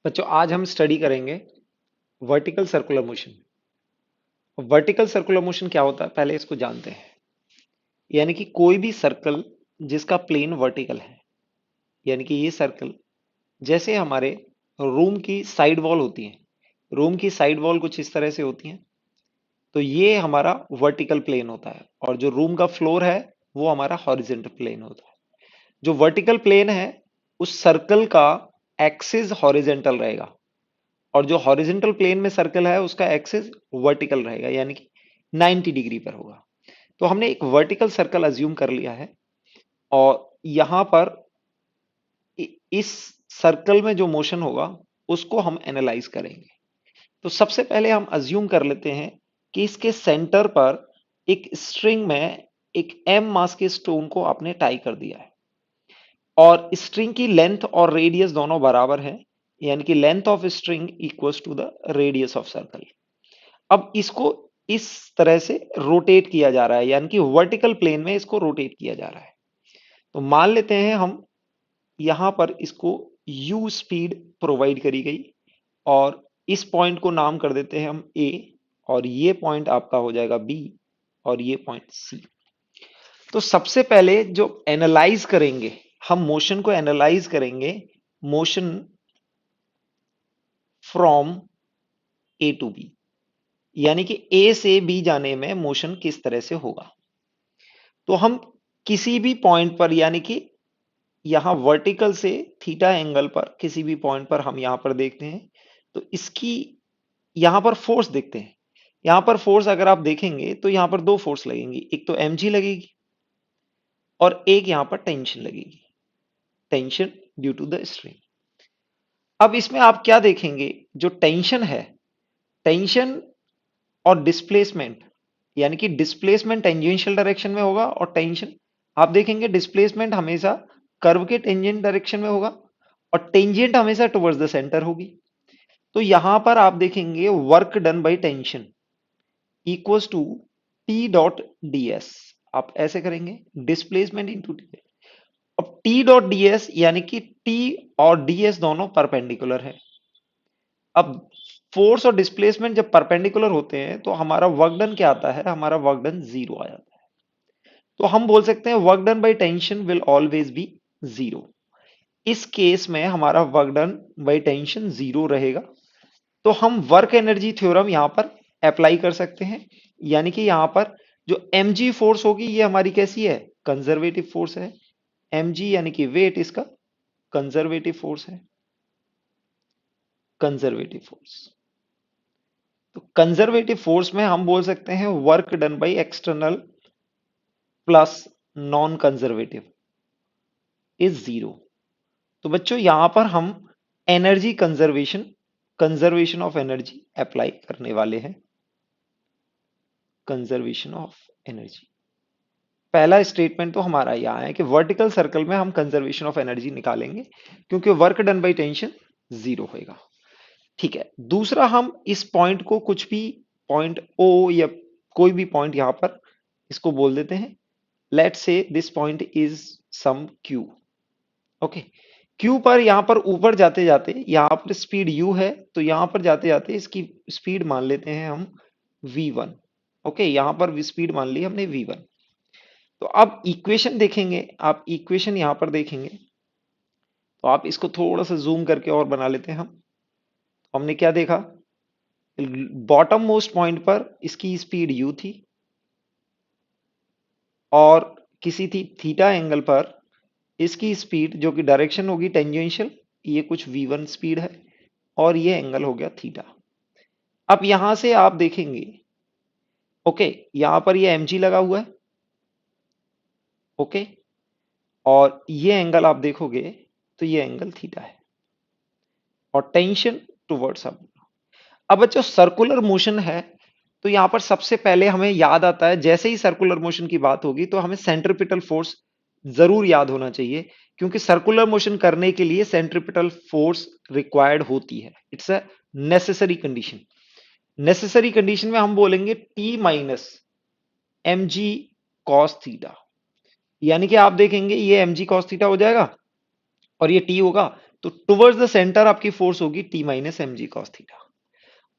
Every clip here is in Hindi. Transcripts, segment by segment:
बच्चों आज हम स्टडी करेंगे vertical circular motion. Vertical circular motion क्या होता है पहले इसको जानते हैं। यानी कि कोई भी सर्कल जिसका प्लेन वर्टिकल है, यानी कि ये सर्कल जैसे हमारे रूम की साइड वॉल होती है, रूम की साइड वॉल कुछ इस तरह से होती है, तो ये हमारा वर्टिकल प्लेन होता है। और जो रूम का फ्लोर है वो हमारा हॉरिजेंटल प्लेन होता है। जो वर्टिकल प्लेन है उस सर्कल का एक्सिस हॉरिजेंटल रहेगा, और जो हॉरिजेंटल प्लेन में सर्कल है उसका एक्सिस वर्टिकल रहेगा, यानी कि 90 डिग्री पर होगा। तो हमने एक वर्टिकल सर्कल अज्यूम कर लिया है, और यहां पर इस सर्कल में जो मोशन होगा उसको हम एनालाइज करेंगे। तो सबसे पहले हम अज्यूम कर लेते हैं कि इसके सेंटर पर एक स्ट्रिंग में एक एम मास के स्टोन को आपने टाई कर दिया है, और स्ट्रिंग की लेंथ और रेडियस दोनों बराबर है, यानी कि length of string equals to the radius of circle. अब इसको इस तरह से रोटेट किया जा रहा है, यानी कि वर्टिकल प्लेन में इसको रोटेट किया जा रहा है। तो मान लेते हैं हम यहां पर इसको u स्पीड प्रोवाइड करी गई, और इस पॉइंट को नाम कर देते हैं हम a, और ये पॉइंट आपका हो जाएगा b, और ये पॉइंट c। तो सबसे पहले जो एनालाइज करेंगे, हम मोशन को एनालाइज करेंगे, motion from A to B, यानी कि ए से बी जाने में मोशन किस तरह से होगा। तो हम किसी भी पॉइंट पर, यानी कि यहां वर्टिकल से थीटा एंगल पर किसी भी पॉइंट पर हम यहां पर देखते हैं, तो इसकी यहां पर फोर्स देखते हैं। यहां पर फोर्स अगर आप देखेंगे तो यहां पर दो फोर्स लगेंगी, एक तो mg लगेगी और एक यहां पर टेंशन लगेगी, tension due to the string. अब इसमें आप क्या देखेंगे, जो टेंशन है, टेंशन और डिस्प्लेसमेंट, यानी कि डिस्प्लेसमेंट टेंजेंशियल डायरेक्शन में होगा, और टेंशन आप देखेंगे डिस्प्लेसमेंट हमेशा कर्व के टेंजेंट डायरेक्शन में होगा, और टेंजेंट हमेशा टुवर्ड्स द सेंटर होगी। तो यहां पर आप देखेंगे work done by tension equals to T dot D S. आप ऐसे करेंगे डिस्प्लेसमेंट इंटू टी। अब टी डॉट डी एस यानी कि टी और डी एस दोनों परपेंडिकुलर है। अब फोर्स और डिस्प्लेसमेंट जब परपेंडिकुलर होते हैं तो हमारा वर्क डन क्या आता है, हमारा वर्क डन जीरो आ जाता है। तो हम बोल सकते हैं work done by tension will always be zero. इस केस में हमारा work done by tension zero रहेगा। तो हम वर्क एनर्जी थ्योरम यहां पर अप्लाई कर सकते हैं, यानी कि यहां पर जो mg फोर्स होगी ये हमारी कैसी है, कंजर्वेटिव फोर्स है। mg यानी कि वेट इसका कंजर्वेटिव फोर्स है, कंजर्वेटिव फोर्स। तो कंजर्वेटिव फोर्स में हम बोल सकते हैं work done by external plus non conservative is zero. तो बच्चों यहां पर हम energy conservation, conservation of energy apply करने वाले हैं। कंजर्वेशन ऑफ एनर्जी, पहला स्टेटमेंट तो हमारा यहां है कि वर्टिकल सर्कल में हम कंजर्वेशन ऑफ एनर्जी निकालेंगे, क्योंकि work done by tension zero होएगा। ठीक है, दूसरा हम इस पॉइंट को कुछ भी पॉइंट ओ या कोई भी पॉइंट यहां पर इसको बोल देते हैं। Let's say this point is some Q. Okay, Q पर यहां पर ऊपर जाते जाते यहां पर स्पीड यू है, तो यहां पर जाते जाते इसकी स्पीड मान लेते हैं हम v1। ओके, यहां पर स्पीड मान ली हमने v1। तो अब इक्वेशन देखेंगे, आप इक्वेशन यहां पर देखेंगे, तो आप इसको थोड़ा सा जूम करके और बना लेते हैं हम। हमने क्या देखा, बॉटम मोस्ट पॉइंट पर इसकी स्पीड u थी, और किसी थी थीटा एंगल पर इसकी स्पीड जो कि डायरेक्शन होगी टेंजेंशियल, ये कुछ v1 स्पीड है, और ये एंगल हो गया थीटा। अब यहां से आप देखेंगे, ओके, यहां पर ये mg लगा हुआ है, ओके, और ये एंगल आप देखोगे तो ये एंगल थीटा है, और टेंशन टुवर्ड्स अप। अब बच्चों सर्कुलर मोशन है, तो यहां पर सबसे पहले हमें याद आता है, जैसे ही सर्कुलर मोशन की बात होगी तो हमें सेंट्रीपिटल फोर्स जरूर याद होना चाहिए, क्योंकि सर्कुलर मोशन करने के लिए सेंट्रीपिटल फोर्स रिक्वायर्ड होती है। It's a necessary condition. Necessary condition में हम बोलेंगे T minus M G cos theta, यानी कि आप देखेंगे ये एम जी कॉस थीटा हो जाएगा और ये टी होगा, तो टुवर्ड्स द सेंटर आपकी फोर्स होगी T minus M G cos theta.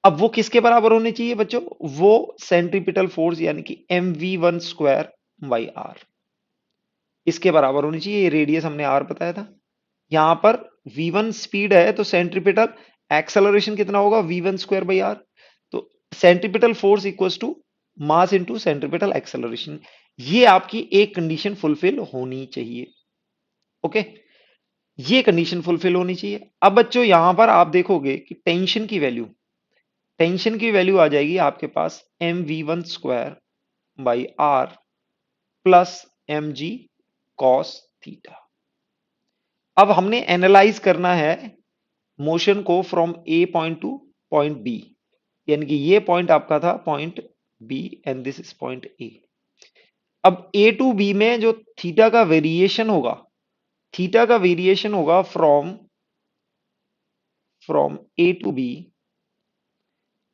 अब वो किसके बराबर होने चाहिए बच्चों? वो सेंट्रीपिटल फोर्स यानी कि M V one square by R, इसके बराबर होनी चाहिए। ये रेडियस हमने आर बताया था। यहां पर v1 स्पीड है तो सेंट्रीपिटल एक्सेलरेशन कितना होगा? v1 square by R. तो centripetal force equals to mass into centripetal acceleration. ये आपकी एक कंडीशन फुलफिल होनी चाहिए। ओके, ये कंडीशन फुलफिल होनी चाहिए। अब बच्चों यहां पर आप देखोगे कि टेंशन की वैल्यू आ जाएगी आपके पास M V one square by R plus M G cos theta. अब हमने एनालाइज करना है मोशन को from A point to point B, यानी कि ये पॉइंट आपका था point B and this is point A. अब ए टू बी में जो थीटा का वेरिएशन होगा, थीटा का वेरिएशन होगा from from A to B,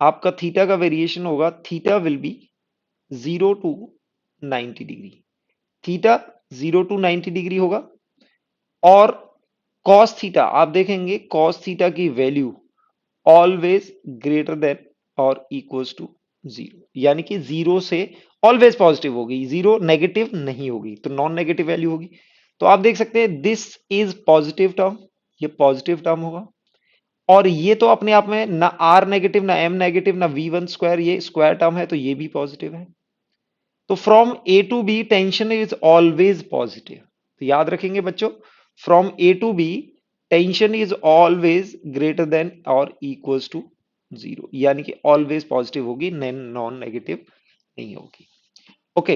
आपका थीटा का वेरिएशन होगा, theta will be 0 to 90 degree. Theta 0 to 90 degree होगा। और कॉस थीटा आप देखेंगे, कॉस थीटा की वैल्यू ऑलवेज ग्रेटर देन और इक्वल्स टू जीरो, यानी कि जीरो से ऑलवेज पॉजिटिव होगी, जीरो नेगेटिव नहीं होगी, तो नॉन नेगेटिव वैल्यू होगी। तो आप देख सकते हैं दिस इज पॉजिटिव टर्म, ये पॉजिटिव टर्म होगा। और ये तो अपने आप में ना आर नेगेटिव ना एम नेगेटिव ना वी वन स्क्वायर, ये स्क्वायर टर्म है तो ये भी पॉजिटिव है। तो from A to B tension is always positive. तो याद रखेंगे बच्चों, from A to B tension is always greater than और इक्वल्स टू जीरो, यानी कि ऑलवेज पॉजिटिव होगी, नॉन नेगेटिव नहीं होगी। ओके,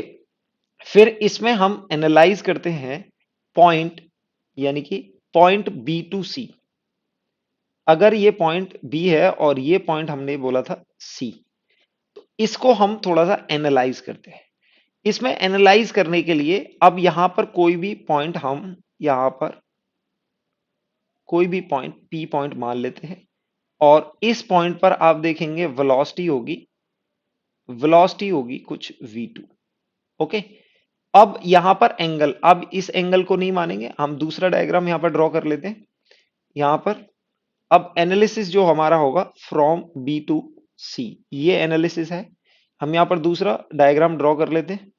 फिर इसमें हम एनालाइज करते हैं पॉइंट, यानी कि पॉइंट बी टू सी। अगर ये पॉइंट बी है और ये पॉइंट हमने बोला था सी, तो इसको हम थोड़ा सा एनालाइज करते हैं। इसमें एनालाइज करने के लिए अब यहां पर कोई भी पॉइंट, हम यहां पर कोई भी पॉइंट पी पॉइंट मान लेते हैं। और इस पॉइंट पर आप देखेंगे वेलोसिटी होगी कुछ v2। ओके, अब यहां पर एंगल, अब इस एंगल को नहीं मानेंगे, हम दूसरा डायग्राम यहां पर ड्रॉ कर लेते हैं। यहां पर अब एनालिसिस जो हमारा होगा फ्रॉम बी टू सी, ये एनालिसिस है। हम यहां पर दूसरा डायग्राम ड्रॉ कर लेते हैं।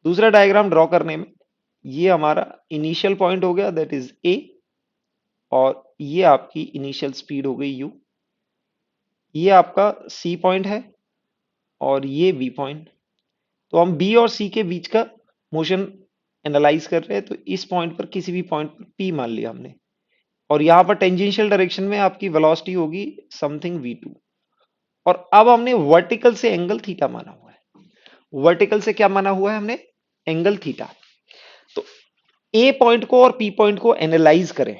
दूसरा डायग्राम ड्रॉ करने में ये हमारा इनिशियल पॉइंट हो गया, दैट इज ए, और ये आपकी इनिशियल स्पीड हो गई u। ये आपका सी पॉइंट है और ये बी पॉइंट। तो हम बी और सी के बीच का मोशन एनालाइज कर रहे हैं, तो इस पॉइंट पर किसी भी पॉइंट पर पी मान लिया हमने। और यहां पर टेंजेंशियल डायरेक्शन में आपकी वेलोसिटी होगी समथिंग v2। और अब हमने वर्टिकल से एंगल थीटा माना हुआ है। वर्टिकल से क्या माना हुआ है हमने? Angle theta. तो ए पॉइंट को और पी पॉइंट को एनालाइज करें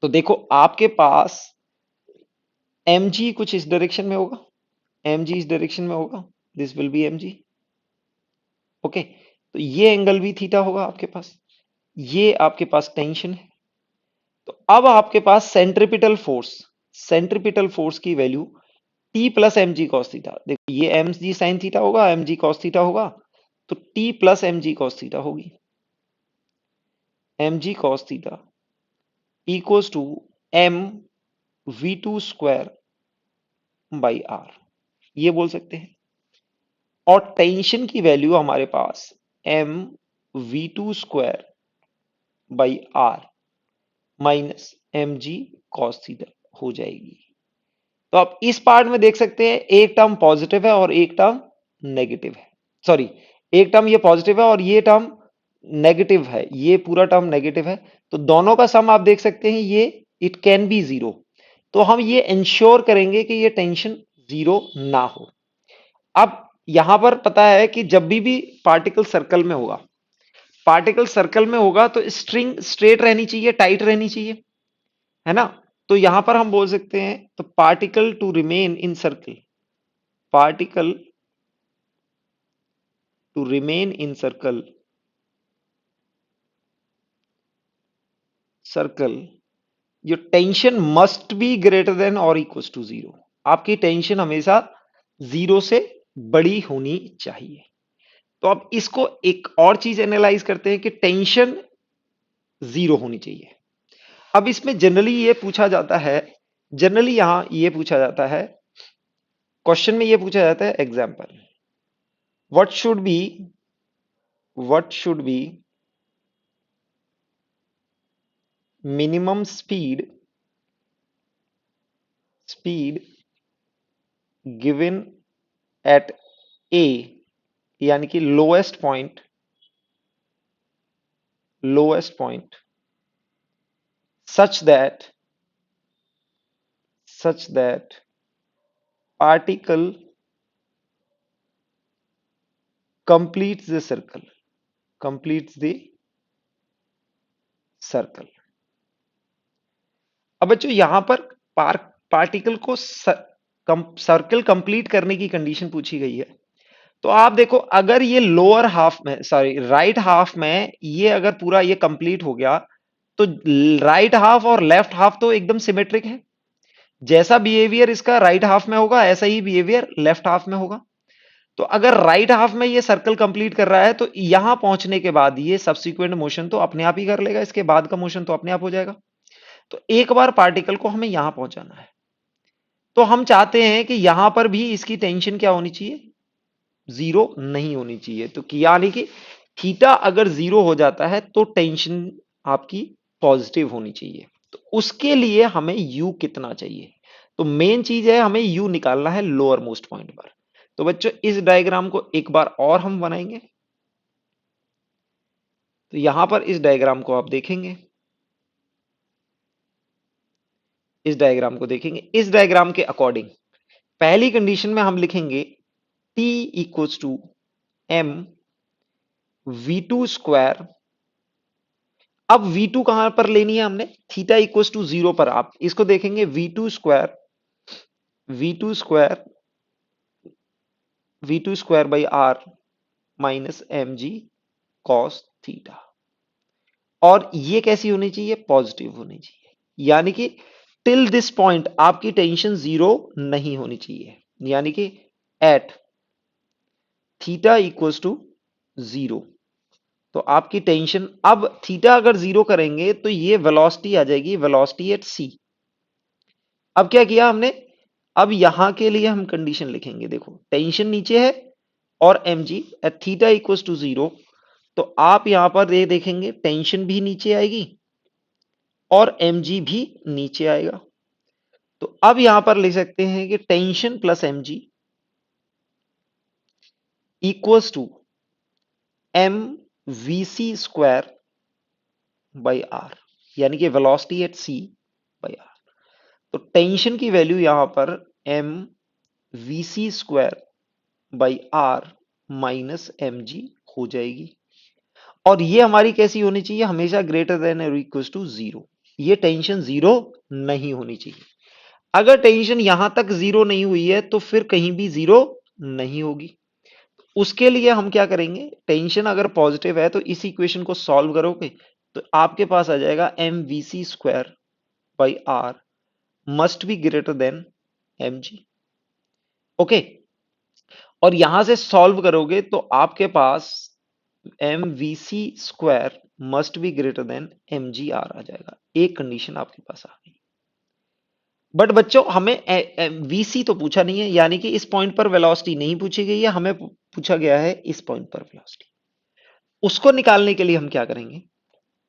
तो देखो आपके पास mg कुछ इस डायरेक्शन में होगा, mg इस डायरेक्शन में होगा, this will be mg। Okay, तो ये एंगल भी थीटा होगा आपके पास। ये आपके पास टेंशन है। तो अब आपके पास सेंट्रीपिटल फोर्स की value T plus M G cos theta. देखो ये एम जी साइन थीटा होगा, एम जी कॉस थीटा होगा, तो T plus M G cos theta होगी। M G cos theta equals to M V two square by R, ये बोल सकते हैं। और टेंशन की वैल्यू हमारे पास M V two square by R minus M G cos theta हो जाएगी। तो आप इस पार्ट में देख सकते हैं एक टर्म पॉजिटिव है और एक टर्म नेगेटिव है। सॉरी, एक टर्म ये पॉजिटिव है और ये टर्म नेगेटिव है, ये पूरा टर्म नेगेटिव है। तो दोनों का सम आप देख सकते हैं, ये इट कैन बी जीरो। तो हम ये इंश्योर करेंगे कि ये टेंशन जीरो ना हो। अब यहां पर पता है कि जब भी पार्टिकल सर्कल में होगा, पार्टिकल सर्कल में होगा तो स्ट्रिंग स्ट्रेट रहनी चाहिए, टाइट रहनी चाहिए, है ना। तो यहां पर हम बोल सकते हैं तो particle to remain in circle, particle to remain in circle, circle your tension must be greater than और इक्वल टू जीरो। आपकी टेंशन हमेशा जीरो से बड़ी होनी चाहिए। तो अब इसको एक और चीज एनालाइज करते हैं कि टेंशन जीरो होनी चाहिए। अब इसमें जनरली ये पूछा जाता है, जनरली यहां ये पूछा जाता है, क्वेश्चन में ये पूछा जाता है example, what should be, what should be minimum speed, speed given at A, यानी कि lowest point such that particle completes the circle, completes the circle। अब बच्चों यहां पर पार्टिकल को सर्कल कंप्लीट करने की कंडीशन पूछी गई है। तो आप देखो, अगर ये लोअर हाफ में, सॉरी राइट हाफ में ये अगर पूरा ये कंप्लीट हो गया, तो राइट हाफ और लेफ्ट हाफ तो एकदम सिमेट्रिक है। जैसा बिहेवियर इसका राइट हाफ में होगा, ऐसा ही बिहेवियर लेफ्ट हाफ में होगा। तो अगर राइट हाफ में ये सर्कल कंप्लीट कर रहा है, तो यहां पहुंचने के बाद ये सब्सिक्वेंट मोशन तो अपने आप ही कर लेगा, इसके बाद का मोशन तो अपने आप हो जाएगा। तो एक बार पार्टिकल को हमें यहां पहुंचाना है, तो हम चाहते हैं कि यहां पर भी इसकी टेंशन क्या होनी चाहिए, जीरो नहीं होनी चाहिए। तो यानी कि थीटा अगर जीरो हो जाता है तो टेंशन आपकी पॉजिटिव होनी चाहिए। तो उसके लिए हमें यू कितना चाहिए, तो मेन चीज है हमें यू निकालना है लोअर मोस्ट पॉइंट पर। तो बच्चों इस डायग्राम को एक बार और हम बनाएंगे। तो यहां पर इस डायग्राम को आप देखेंगे, इस डायग्राम को देखेंगे, इस डायग्राम के अकॉर्डिंग पहली कंडीशन में हम लिखेंगे T equals to M V2 square. अब V2 कहां पर लेनी है हमने, थीटा इक्वल्स टू जीरो पर। आप इसको देखेंगे V2 square, V2 square, V2 square by R minus mg cos theta. और ये कैसी होनी चाहिए, पॉजिटिव होनी चाहिए। यानी कि टिल दिस पॉइंट आपकी टेंशन जीरो नहीं होनी चाहिए, यानी कि at theta equals to zero. तो आपकी टेंशन, अब थीटा अगर जीरो करेंगे तो ये वेलोसिटी आ जाएगी, वेलोसिटी एट सी। अब क्या किया हमने, अब यहां के लिए हम कंडीशन लिखेंगे। देखो टेंशन नीचे है और mg at theta equals to zero, तो आप यहां पर ये देखेंगे टेंशन भी नीचे आएगी और mg भी नीचे आएगा। तो अब यहां पर लिख सकते हैं कि tension plus mg equals to M V C square by R, यानी कि velocity at C by R. तो टेंशन की वैल्यू यहां पर M V C square by R minus M G हो जाएगी। और ये हमारी कैसी होनी चाहिए, हमेशा ग्रेटर देन और इक्वल टू जीरो। ये टेंशन जीरो नहीं होनी चाहिए। अगर टेंशन यहां तक जीरो नहीं हुई है तो फिर कहीं भी जीरो नहीं होगी। उसके लिए हम क्या करेंगे, टेंशन अगर पॉजिटिव है तो इस इक्वेशन को सॉल्व करोगे तो आपके पास आ जाएगा M V C square by R must be greater than M G. Okay, और यहां से सॉल्व करोगे तो आपके पास M V C square must be greater than M G R आ जाएगा। एक कंडीशन आपके पास आ गई। बट बच्चों हमें वीसी तो पूछा नहीं है, यानी कि इस पॉइंट पर वेलोसिटी नहीं पूछी गई है, हमें पूछा गया है इस पॉइंट पर वेलोसिटी। उसको निकालने के लिए हम क्या करेंगे,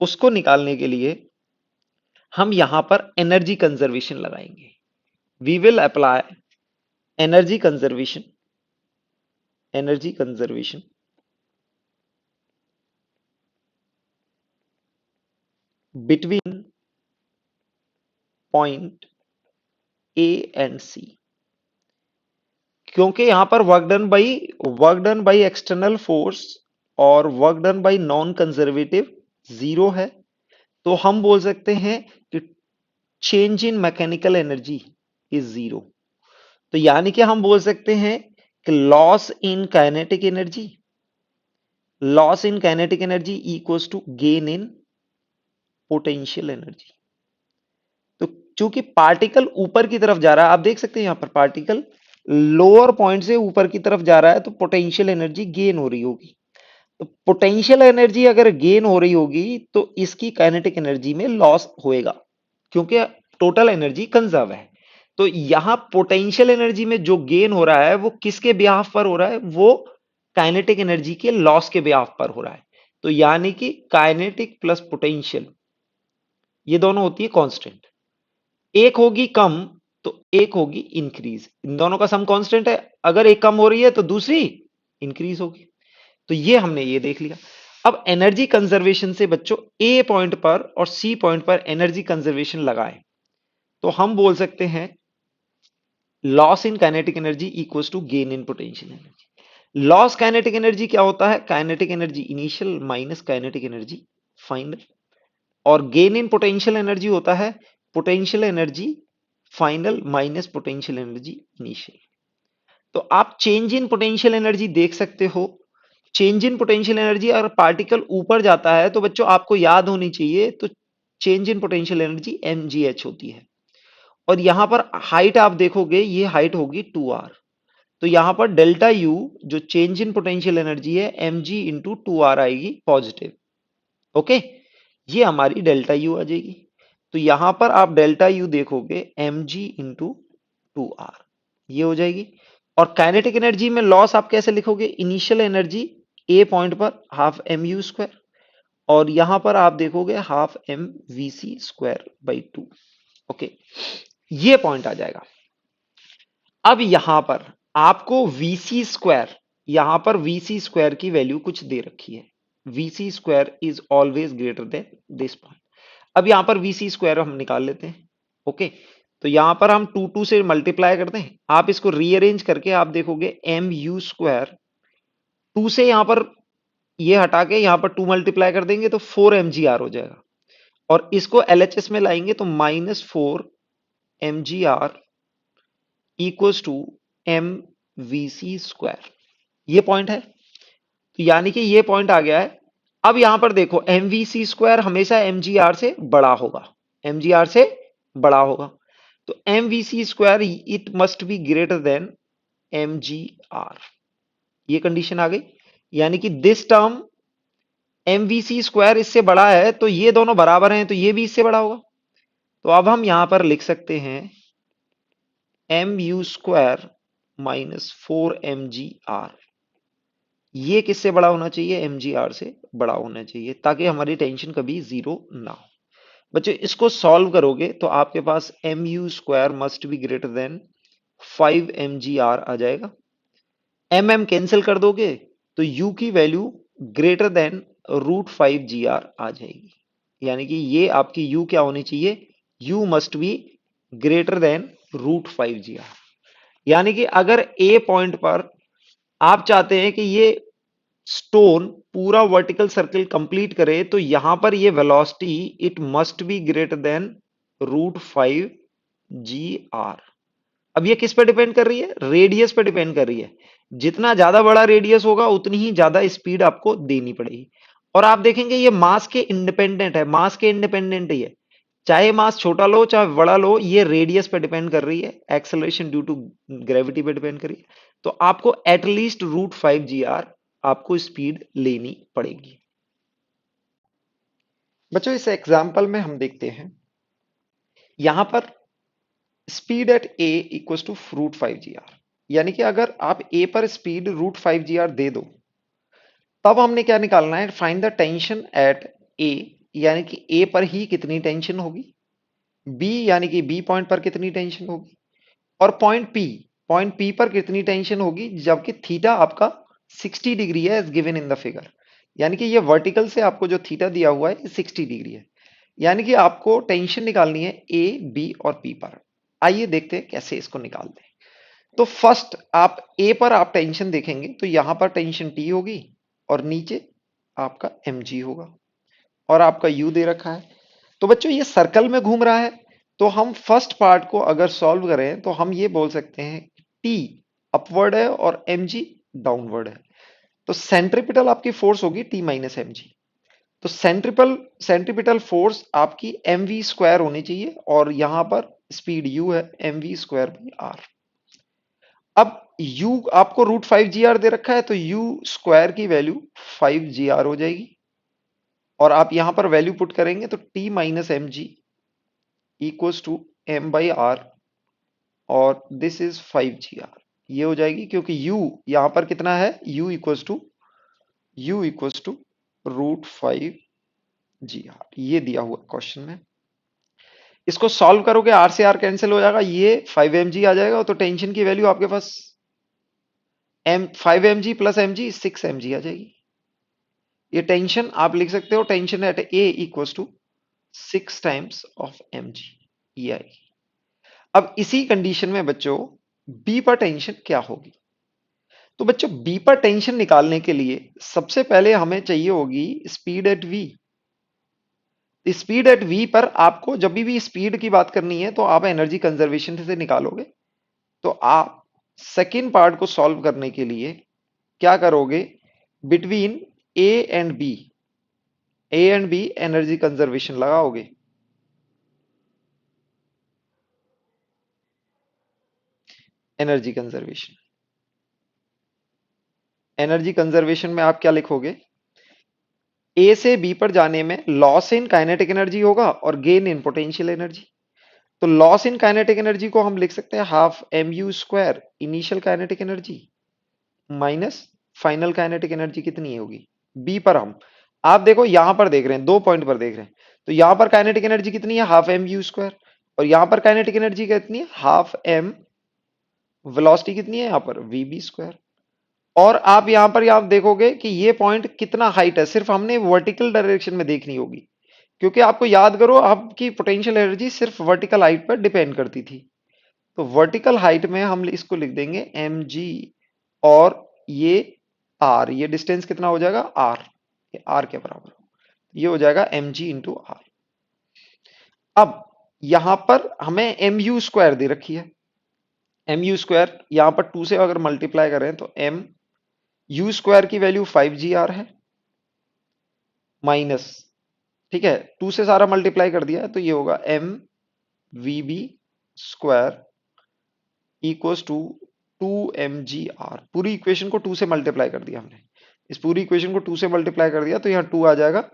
उसको निकालने के लिए हम यहां पर एनर्जी कंजर्वेशन लगाएंगे। We will apply energy conservation, energy conservation between point A and C. क्योंकि यहां पर work done by external force और work done by non conservative zero है, तो हम बोल सकते हैं कि change in mechanical energy is zero. तो यानी कि हम बोल सकते हैं कि loss in kinetic energy, loss in kinetic energy equals to gain in potential energy. तो चूंकि पार्टिकल ऊपर की तरफ जा रहा है, आप देख सकते हैं यहां पर पार्टिकल लोअर पॉइंट से ऊपर की तरफ जा रहा है, तो पोटेंशियल एनर्जी गेन हो रही होगी। तो पोटेंशियल एनर्जी अगर गेन हो रही होगी तो इसकी काइनेटिक एनर्जी में लॉस होएगा। क्योंकि टोटल एनर्जी कंजर्व है। तो यहां पोटेंशियल एनर्जी में जो गेन हो रहा है वो किसके बिहाफ पर हो रहा है, वो काइनेटिक एनर्जी के लॉस के बिहाफ पर हो रहा है। तो यानी कि काइनेटिक प्लस पोटेंशियल ये दोनों होती है कांस्टेंट, एक होगी कम तो एक होगी इंक्रीज, इन दोनों का सम कांस्टेंट है, अगर एक कम हो रही है तो दूसरी इंक्रीज होगी। तो ये हमने ये देख लिया। अब एनर्जी कंजर्वेशन से बच्चों ए पॉइंट पर और सी पॉइंट पर एनर्जी कंजर्वेशन लगाए तो हम बोल सकते हैं loss in kinetic energy equals to gain in potential energy. Loss kinetic energy क्या होता है, kinetic energy initial minus kinetic energy final, और गेन इन पोटेंशियल एनर्जी होता है potential energy final minus potential energy initial. तो आप चेंज इन पोटेंशियल एनर्जी देख सकते हो। चेंज इन पोटेंशियल एनर्जी अगर पार्टिकल ऊपर जाता है तो बच्चों आपको याद होनी चाहिए, तो change in potential energy mgh होती है। और यहां पर हाइट आप देखोगे ये हाइट होगी 2r, तो यहां पर डेल्टा यू जो चेंज इन पोटेंशियल एनर्जी है mg इंटू 2r आएगी पॉजिटिव। ओके, ये हमारी डेल्टा यू आ जाएगी। तो यहां पर आप डेल्टा यू देखोगे mg इंटू 2r, ये हो जाएगी। और काइनेटिक एनर्जी में लॉस आप कैसे लिखोगे, इनिशियल एनर्जी ए पॉइंट पर हाफ एम यू स्क्वायर, और यहां पर आप देखोगे half M V C square by 2। Okay, ये पॉइंट आ जाएगा। अब यहां पर आपको वीसी स्क्वायर, यहां पर वीसी स्क्वायर की वैल्यू कुछ दे रखी है, VC square is always greater then this point. अब यहां पर वीसी स्क्वायर हम निकाल लेते हैं। ओके, तो यहां पर हम 2 से मल्टीप्लाई करते हैं, आप इसको रीअरेंज करके आप देखोगे एम यू स्क्वायर, 2 से यहां पर ये हटा के यहां पर 2 मल्टीप्लाई कर देंगे तो 4 mgr हो जाएगा, और इसको एलएचएस में लाएंगे तो -4 mgr equals to M V C square. ये पॉइंट है, तो यानी कि ये पॉइंट आ गया है। अब यहां पर देखो एम वी सी स्क्वायर हमेशा mgr से बड़ा होगा, mgr से बड़ा होगा, तो M V C square it must be greater than mgr, ये कंडीशन आ गई। यानी कि this term M V C square इससे बड़ा है तो ये दोनों बराबर हैं, तो ये भी इससे बड़ा होगा। तो अब हम यहां पर लिख सकते हैं M U square minus 4 mgr, ये किससे बड़ा होना चाहिए, mgr से बड़ा होना चाहिए, ताकि हमारी टेंशन कभी जीरो ना हो। बच्चों इसको सॉल्व करोगे तो आपके पास M U square must be greater than 5 mgr आ जाएगा। एम कैंसिल कर दोगे तो u की वैल्यू ग्रेटर देन √5gr आ जाएगी। यानी कि ये आपकी u क्या होनी चाहिए, u must be greater then √5gr। यानी कि अगर a पॉइंट पर आप चाहते हैं कि ये स्टोन पूरा वर्टिकल सर्कल कंप्लीट करे तो यहां पर ये velocity it must be greater then √5gr। अब ये किस पे डिपेंड कर रही है, रेडियस पे डिपेंड कर रही है। जितना ज्यादा बड़ा रेडियस होगा उतनी ही ज्यादा स्पीड आपको देनी पड़ेगी। और आप देखेंगे ये मास के इंडिपेंडेंट है, मास के इंडिपेंडेंट ही है, चाहे मास छोटा लो चाहे बड़ा लो, ये रेडियस पे डिपेंड कर रही है, एक्सेलरेशन ड्यू टू ग्रेविटी पे डिपेंड कर रही है। तो आपको एटलीस्ट √5gr आपको स्पीड लेनी पड़ेगी। बच्चों इस एग्जाम्पल में हम देखते हैं यहां पर speed at A equals to √5gr, यानी कि अगर आप ए पर स्पीड √5gr दे दो तब हमने क्या निकालना है, find the tension at A, यानी कि ए पर ही कितनी टेंशन होगी, बी यानी कि बी पॉइंट पर कितनी टेंशन होगी, और पॉइंट पी पर कितनी टेंशन होगी, जबकि थीटा आपका 60 डिग्री है as given in the figure. यानी कि ये वर्टिकल से आपको जो थीटा दिया हुआ है 60 डिग्री है, यानी कि आपको टेंशन निकालनी है ए बी और पी पर। आइए देखते हैं कैसे इसको निकालते हैं। तो फर्स्ट आप ए पर आप टेंशन देखेंगे तो यहां पर टेंशन टी होगी और नीचे आपका mg होगा, और आपका u दे रखा है। तो बच्चों ये सर्कल में घूम रहा है, तो हम फर्स्ट पार्ट को अगर सॉल्व करें तो हम ये बोल सकते हैं t अपवर्ड है और mg डाउनवर्ड है। तो सेंट्रिपिटल आपकी फोर्स होगी t माइनस mg, तो सेंट्रिपिटल फोर्स आपकी mv स्क्वायर होनी चाहिए, और यहां पर स्पीड u है mv स्क्वायर बाई r। अब u आपको √5gr दे रखा है तो u स्क्वायर की वैल्यू 5gr हो जाएगी, और आप यहां पर वैल्यू पुट करेंगे तो t minus mg equals to M by R और दिस इज 5 GR। ये हो जाएगी क्योंकि u यहां पर कितना है, u इक्वल्स टू √5 GR, ये दिया हुआ क्वेश्चन में। इसको सॉल्व करोगे आर से आर कैंसिल हो जाएगा, ये 5 mg आ जाएगा, तो टेंशन की वैल्यू आपके पास 5 mg प्लस mg 6 mg आ जाएगी। ये टेंशन आप लिख सकते हो, tension at A equals to 6 times of mg, ये आएगी। अब इसी कंडीशन में बच्चों बी पर टेंशन क्या होगी? तो बच्चों बी पर टेंशन निकालने के लिए सबसे पहले हमें चाहिए होगी speed at V. Speed at V पर आपको जब भी स्पीड की बात करनी है तो आप एनर्जी कंजर्वेशन से निकालोगे। तो आप सेकेंड पार्ट को सॉल्व करने के लिए क्या करोगे, between A and B energy conservation लगाओगे। एनर्जी कंजर्वेशन में आप क्या लिखोगे, ए से बी पर जाने में लॉस इन काइनेटिक एनर्जी होगा और गेन इन पोटेंशियल एनर्जी। तो लॉस इन काइनेटिक एनर्जी को हम लिख सकते हैं half mu² initial kinetic energy minus final kinetic energy कितनी होगी बी पर। हम आप देखो यहां पर देख रहे हैं, 2 पॉइंट पर देख रहे हैं, तो यहां पर काइनेटिक एनर्जी कितनी है, हाफ mu², और यहां पर काइनेटिक एनर्जी कितनी है, हाफ m। वेलोसिटी कितनी है यहां पर, vb²। और आप यहां पर आप देखोगे कि ये पॉइंट कितना हाइट है, सिर्फ हमने वर्टिकल डायरेक्शन में देखनी होगी, क्योंकि आपको याद करो आपकी पोटेंशियल एनर्जी सिर्फ वर्टिकल हाइट पर डिपेंड करती थी। तो वर्टिकल हाइट में हम इसको लिख देंगे mg, और ये r, ये डिस्टेंस कितना हो जाएगा r, ये r के बराबर, ये हो जाएगा mg इंटू r। अब यहां पर हमें mu² दे रखी है, mu² यहां पर 2 से अगर मल्टीप्लाई करें तो mu² की वैल्यू 5 GR है, माइनस, ठीक है 2 से सारा मल्टीप्लाई कर दिया तो ये होगा mvb² इक्वल्स टू 2 mgr। पूरी इक्वेशन को 2 से मल्टीप्लाई कर दिया हमने, इस पूरी इक्वेशन को 2 से मल्टीप्लाई कर दिया तो यहाँ 2 आ जाएगा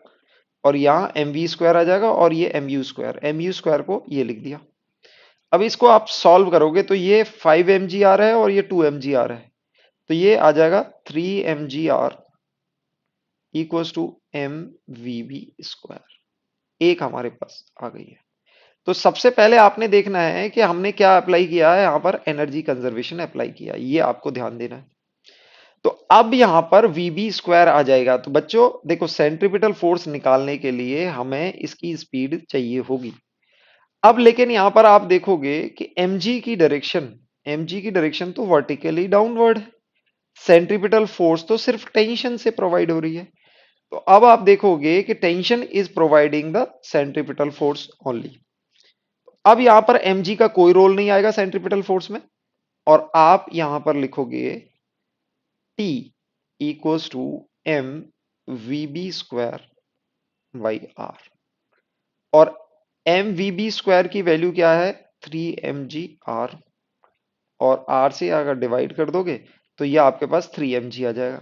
और यहाँ mv² आ जाएगा और ये mu² को ये लिख दिया। अब इसको आप सॉल्व करोगे तो ये 5 mgr है और ये 2 mgr है, तो ये आ जाएगा 3 mgr इक्वल्स टू mvb², एक हमारे पास आ गई है। तो सबसे पहले आपने देखना है कि हमने क्या अप्लाई किया है, यहां पर एनर्जी कंजर्वेशन अप्लाई किया, ये आपको ध्यान देना है। तो अब यहां पर vb² आ जाएगा। तो बच्चों देखो सेंट्रीपिटल फोर्स निकालने के लिए हमें इसकी स्पीड चाहिए होगी। अब लेकिन यहां पर आप देखोगे कि mg की डायरेक्शन तो वर्टिकली डाउनवर्ड है, सेंट्रीपिटल फोर्स तो सिर्फ टेंशन से प्रोवाइड हो रही है। तो अब आप देखोगे कि tension is providing the centripetal force only. अब यहां पर mg का कोई रोल नहीं आएगा सेंट्रीपिटल फोर्स में, और आप यहां पर लिखोगे T equals to m vb² by r, और mvb² की वैल्यू क्या है 3 mgr, और r से अगर डिवाइड कर दोगे तो ये आपके पास 3 mg आ जाएगा,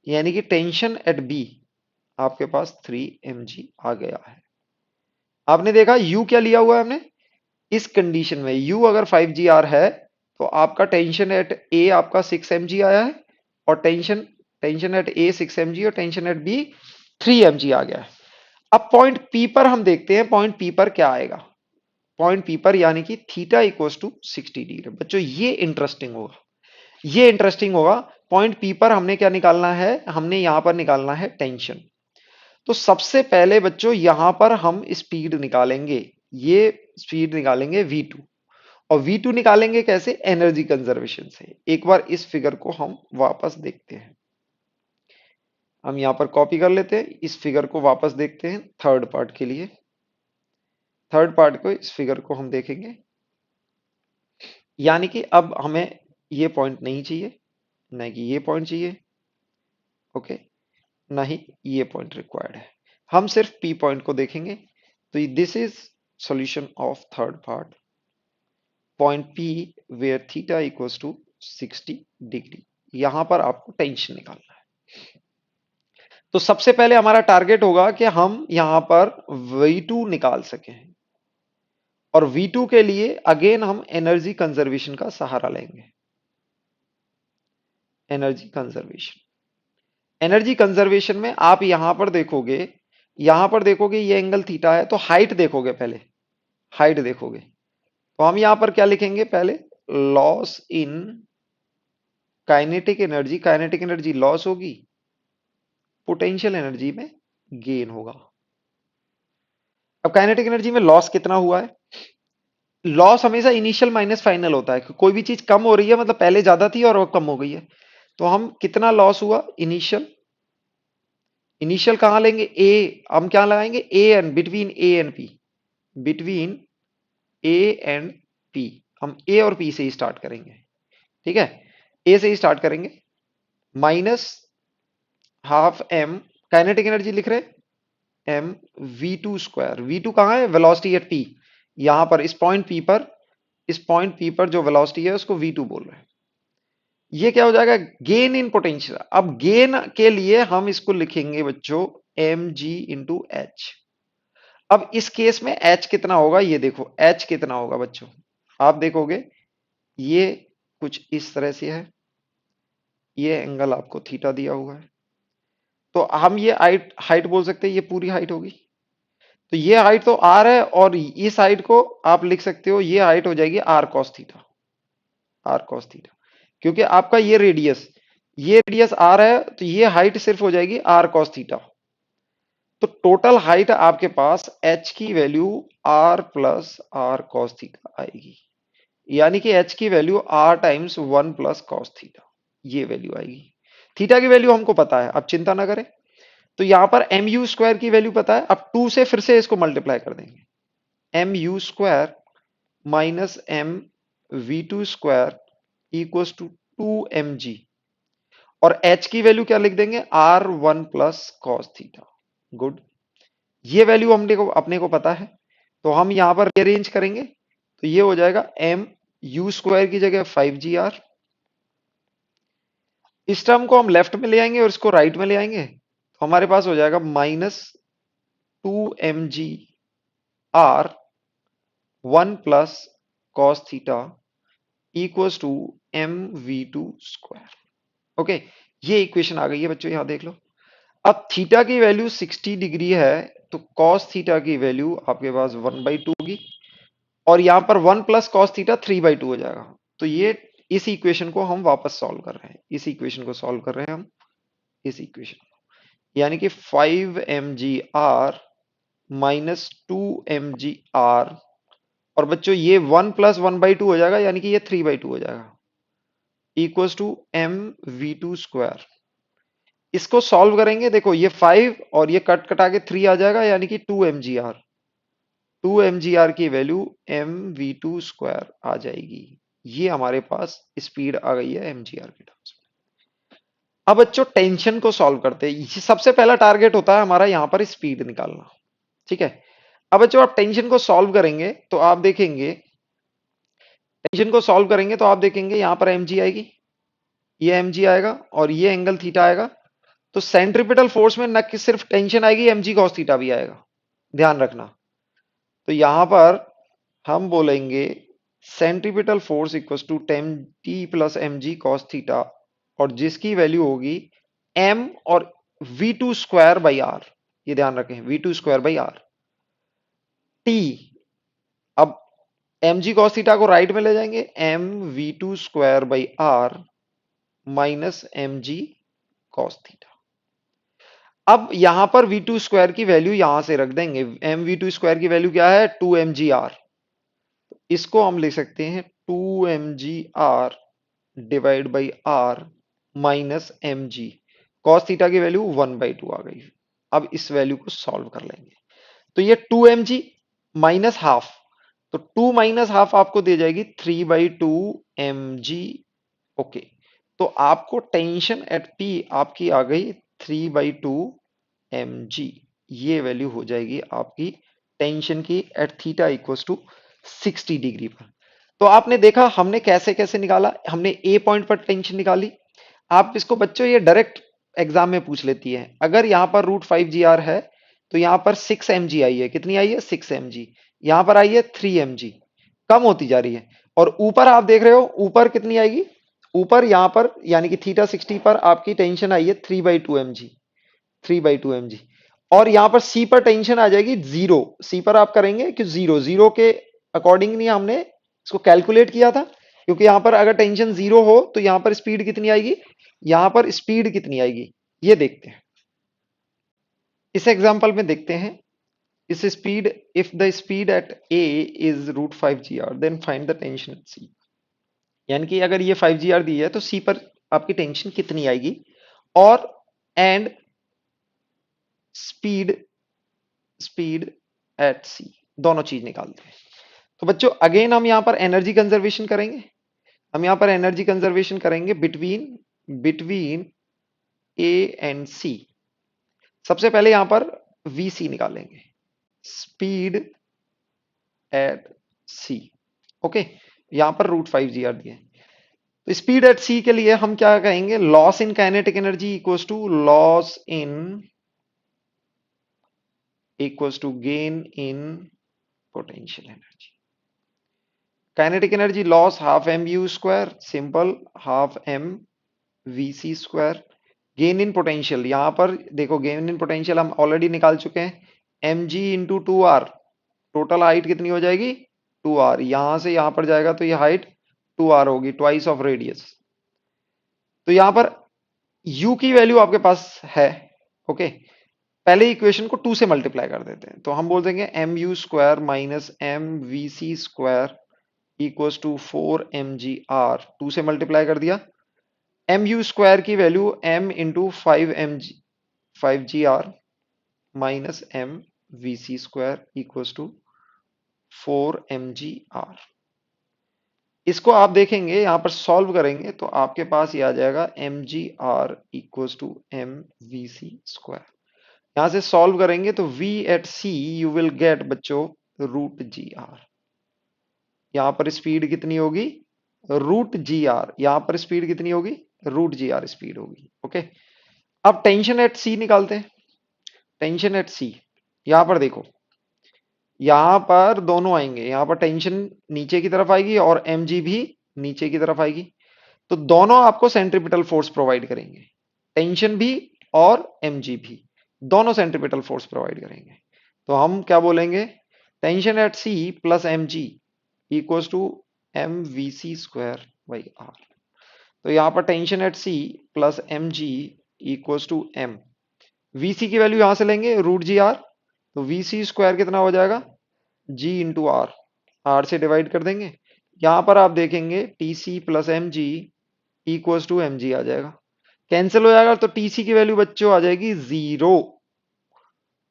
यानी कि टेंशन एट B आपके पास 3 mg आ गया है। आपने देखा u क्या लिया हुआ है हमने, इस कंडीशन में u अगर 5 GR है तो आपका टेंशन एट A आपका 6 mg आया है, और टेंशन एट A 6 mg और टेंशन एट B 3 mg आ गया है। अब पॉइंट P पर हम देखते हैं, पॉइंट P पर क्या आएगा, पॉइंट P पर यानी कि थीटा इक्वल्स टू 60 डिग्री। बच्चों ये इंटरेस्टिंग होगा, ये इंटरेस्टिंग होगा। पॉइंट P पर हमने क्या निकालना है, हमने यहां पर निकालना है टेंशन। तो सबसे पहले बच्चों यहां पर हम स्पीड निकालेंगे, ये स्पीड निकालेंगे v2, और v2 निकालेंगे कैसे, एनर्जी कंजर्वेशन से। एक बार इस फिगर को हम वापस देखते हैं, हम यहां पर कॉपी कर लेते हैं, इस फिगर को वापस देखते हैं थर्ड पार्ट के लिए। थर्ड पार्ट को, इस फिगर को हम देखेंगे, यानी कि अब हमें ये पॉइंट नहीं चाहिए, नहीं कि ये पॉइंट चाहिए, ओके, ना ही ये पॉइंट रिक्वायर्ड है, हम सिर्फ P पॉइंट को देखेंगे। तो this is solution of third part, point P where theta equals to 60 degree. यहां पर आपको टेंशन निकालना है। तो सबसे पहले हमारा टारगेट होगा कि हम यहां पर v2 निकाल सकें, और V2 के लिए अगेन हम एनर्जी कंजर्वेशन का सहारा लेंगे। एनर्जी कंजर्वेशन, एनर्जी कंजर्वेशन में आप यहां पर देखोगे ये एंगल थीटा है, तो हाइट देखोगे पहले, हाइट देखोगे तो हम यहां पर क्या लिखेंगे पहले, loss in kinetic energy loss होगी, पोटेंशियल एनर्जी में गेन होगा। अब काइनेटिक एनर्जी में लॉस कितना हुआ है, लॉस हमेशा इनिशियल माइनस फाइनल होता है, कोई भी चीज कम हो रही है मतलब पहले ज्यादा थी और अब कम हो गई है, तो हम कितना लॉस हुआ इनिशियल, इनिशियल कहां लेंगे ए, हम क्या लगाएंगे A and between A and P, between A and P, हम ए और पी से ही स्टार्ट करेंगे, ठीक है, ए से ही स्टार्ट करेंगे, minus half M, kinetic energy लिख रहे M V two square, V two कहां है वेलोसिटी एट पी, यहां पर इस पॉइंट पी पर, इस पॉइंट पी पर जो वेलोसिटी है उसको वी टू बोल रहे हैं, ये क्या हो जाएगा गेन इन पोटेंशियल। अब गेन के लिए हम इसको लिखेंगे बच्चों एम जी इंटू एच। अब इस केस में एच कितना होगा, ये देखो एच कितना होगा बच्चों, आप देखोगे ये कुछ इस तरह से है, ये एंगल आपको थीटा दिया हुआ है, तो हम ये हाइट हाइट बोल सकते हैं, ये पूरी हाइट होगी, तो ये हाइट तो आर है, और इस हाइट को आप लिख सकते हो, ये हाइट हो जाएगी R cos theta, R cos theta, क्योंकि आपका ये रेडियस आर है, तो ये हाइट सिर्फ हो जाएगी आर कॉस थीटा, तो टोटल हाइट आपके पास एच की value R plus R cos theta आएगी, यानी कि एच की value R times one plus cos theta, ये वैल्यू आएगी। थीटा की वैल्यू हमको पता है, अब चिंता ना करें, तो यहां पर एम यू स्क्वायर की वैल्यू पता है, अब टू से फिर से इसको मल्टीप्लाई कर देंगे, M U square minus M V two square equals to two M G, और h की वैल्यू क्या लिख देंगे R one plus cos theta, good, ये वैल्यू हमने को अपने को पता है, तो हम यहां पर रीअरेंज करेंगे, तो ये हो जाएगा एम यू स्क्वायर की जगह 5gr, इस टर्म को हम लेफ्ट में ले आएंगे और इसको राइट में ले आएंगे, तो हमारे पास हो जाएगा minus two M G R one plus cos theta equals to M V two square. Okay, ये इक्वेशन आ गई है बच्चों, यहां देख लो। अब थीटा की वैल्यू 60 डिग्री है, तो कॉस थीटा की वैल्यू आपके पास 1/2 होगी, और यहां पर 1 प्लस कॉस थीटा 3/2 हो जाएगा, तो ये इस इक्वेशन को हम वापस सॉल्व कर रहे हैं, इस इक्वेशन को सॉल्व कर रहे हैं हम, इस इक्वेशन, यानी कि 5 mg r minus 2 mg r, और बच्चों ये 1 प्लस 1/2 हो जाएगा, यानी कि ये 3/2 हो जाएगा, equals to M V two square. इसको सॉल्व करेंगे, देखो ये 5 और ये कट कटा के 3 आ जाएगा, यानी कि 2 mg r, 2 mg r की value M V two square आ जाएगी, ये हमारे पास स्पीड आ गई है mg r के टर्म्स में। अब बच्चों टेंशन को सॉल्व करते हैं, ये सबसे पहला टारगेट होता है हमारा यहाँ पर स्पीड निकालना, ठीक है। अब बच्चों आप टेंशन को सॉल्व करेंगे तो आप देखेंगे, टेंशन को सॉल्व करेंगे तो आप देखेंगे यहाँ पर mg आएगी, ये mg आएगा और ये एंगल थीटा आएगा, तो सेंट्रीपिटल फोर्स में न कि सिर्फ टेंशन आएगी, mg cos थीटा भी आएगा, ध्यान रखना। तो यहां पर हम बोलेंगे centripetal force equals to 10t plus mg cos theta, और जिसकी वैल्यू होगी m और v2 स्क्वायर बाई आर, ये ध्यान रखें v2 square by R t। अब mg cos थीटा को राइट में ले जाएंगे, m v2 square by R minus mg cos theta. अब यहां पर v2 स्क्वायर की वैल्यू यहां से रख देंगे, m v2 स्क्वायर की वैल्यू क्या है 2 mg r, इसको हम लिख सकते हैं 2 mg r divide by R minus mg, cos theta की वैल्यू 1/2 आ गई। अब इस वैल्यू को सॉल्व कर लेंगे, तो ये 2 mg माइनस हाफ, तो 2 माइनस हाफ आपको दे जाएगी 3/2 mg। ओके, तो आपको टेंशन एट पी आपकी आ गई 3/2 mg, ये वैल्यू हो जाएगी आपकी टेंशन की at theta equals to 60 degree पर। तो आपने देखा हमने कैसे कैसे निकाला, हमने ए पॉइंट पर टेंशन निकाली। आप इसको बच्चों ये डायरेक्ट एग्जाम में पूछ लेती है, अगर यहां पर √5gr है तो यहां पर 6 mg आई है, कितनी आई है 6 mg, यहां पर आई है 3 mg, कम होती जा रही है। और ऊपर आप देख रहे हो, ऊपर कितनी आएगी, ऊपर यहां पर यानी कि थीटा 60 पर आपकी टेंशन आई है 3/2 mg, 3/2 mg। और यहां पर सी पर टेंशन आ जाएगी जीरो, सी पर आप करेंगे कि जीरो, जीरो के अकॉर्डिंग नहीं हमने इसको कैलकुलेट किया था, क्योंकि यहां पर अगर टेंशन जीरो हो तो यहां पर स्पीड कितनी आएगी, यहां पर स्पीड कितनी आएगी, ये देखते हैं। इस एग्जांपल में देखते हैं, इस speed, if the speed at A is √5 g r then find the tension at C. यानी कि अगर ये 5 g r दी है तो सी पर आपकी टेंशन कितनी आएगी, और एंड स्पीड, स्पीड एट सी, दोनों चीज निकालते हैं। तो बच्चों अगेन हम यहां पर एनर्जी कंजर्वेशन करेंगे, हम यहां पर एनर्जी कंजर्वेशन करेंगे बिटवीन, बिटवीन ए एंड सी। सबसे पहले यहां पर वीसी निकालेंगे, स्पीड एट सी। ओके, यहां पर √5 g r दिया है। तो स्पीड एट सी के लिए हम क्या कहेंगे, loss in kinetic energy equals to loss in, equals to gain in potential energy. Kinetic energy loss half M U square, simple half M V C square. Gain in potential, यहां पर देखो गेन इन पोटेंशियल हम ऑलरेडी निकाल चुके हैं, M G into 2 r, total height कितनी हो जाएगी 2 r, यहां से यहां पर जाएगा तो ये हाइट 2 r होगी, ट्वाइस ऑफ रेडियस। तो यहां पर u की वैल्यू आपके पास है। ओके, पहले इक्वेशन को 2 से मल्टीप्लाई कर देते हैं, तो हम बोल देंगे M U square minus M V C square equals to 4 mg r, 2 से मल्टीप्लाई कर दिया। एम यू स्क्वायर की value m into 5 g r minus M V C square equals to 4 mg r। इसको आप देखेंगे यहां पर सॉल्व करेंगे तो आपके पास ये आ जाएगा mg r equals to M V C square. यहां से सॉल्व करेंगे तो v at c you will get बच्चों √g r। यहां पर स्पीड कितनी होगी √g r, यहां पर स्पीड कितनी होगी √g r स्पीड होगी। ओके, अब टेंशन एट सी निकालते हैं, टेंशन एट सी। यहां पर देखो, यहां पर दोनों आएंगे, यहां पर टेंशन नीचे की तरफ आएगी और mg भी नीचे की तरफ आएगी, तो दोनों आपको सेंट्रीपिटल फोर्स प्रोवाइड करेंगे, टेंशन भी और mg भी, दोनों सेंट्रीपिटल फोर्स प्रोवाइड करेंगे। तो हम क्या बोलेंगे, tension at C plus mg equals to M V C square by R. तो यहां पर tension at C plus mg equals to m, VC की वैल्यू यहां से लेंगे √g r, तो वीसी स्क्वायर कितना हो जाएगा g इंटू आर, आर से डिवाइड कर देंगे। यहां पर आप देखेंगे T C plus M G equals to M G आ जाएगा, कैंसिल हो जाएगा, तो टीसी की वैल्यू बच्चों आ जाएगी 0।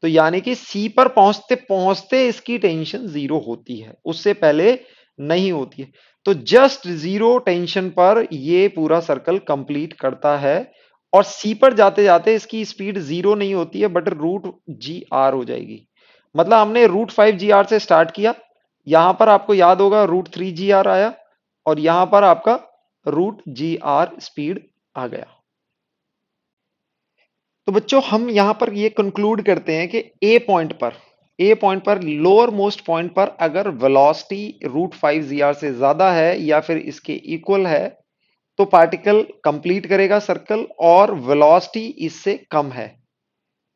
तो यानी कि सी पर पहुंचते पहुंचते इसकी टेंशन 0 होती है, उससे पहले नहीं होती है। तो जस्ट 0 टेंशन पर ये पूरा सर्कल कंप्लीट करता है, और सी पर जाते जाते इसकी स्पीड 0 नहीं होती है बट √g r हो जाएगी। मतलब हमने √5 g r से स्टार्ट किया, यहां पर आपको याद होगा √3 g r आया, और यहां पर आपका √g r स्पीड आ गया। तो बच्चों हम यहां पर ये कंक्लूड करते हैं कि ए पॉइंट पर लोअर मोस्ट पॉइंट पर अगर वेलोसिटी √5 g r से ज्यादा है या फिर इसके इक्वल है तो पार्टिकल कंप्लीट करेगा सर्कल, और वेलोसिटी इससे कम है,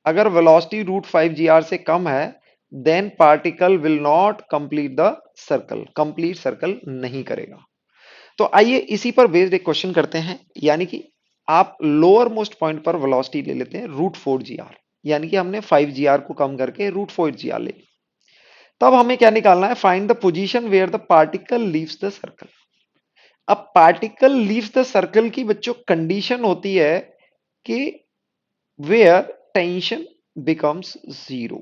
अगर वेलोसिटी √5 g r से कम है then particle will not complete the circle, complete circle नहीं करेगा। तो आइए इसी पर बेस्ड एक क्वेश्चन करते हैं, यानी कि आप लोअर मोस्ट पॉइंट पर वेलोसिटी ले लेते हैं √4 g r, यानी कि हमने 5 g r को कम करके √4 g r ले। तब हमें क्या निकालना है, find the position where the particle leaves the circle. अब पार्टिकल लीव्स द सर्कल की बच्चों कंडीशन होती है कि वेयर टेंशन बिकम्स 0।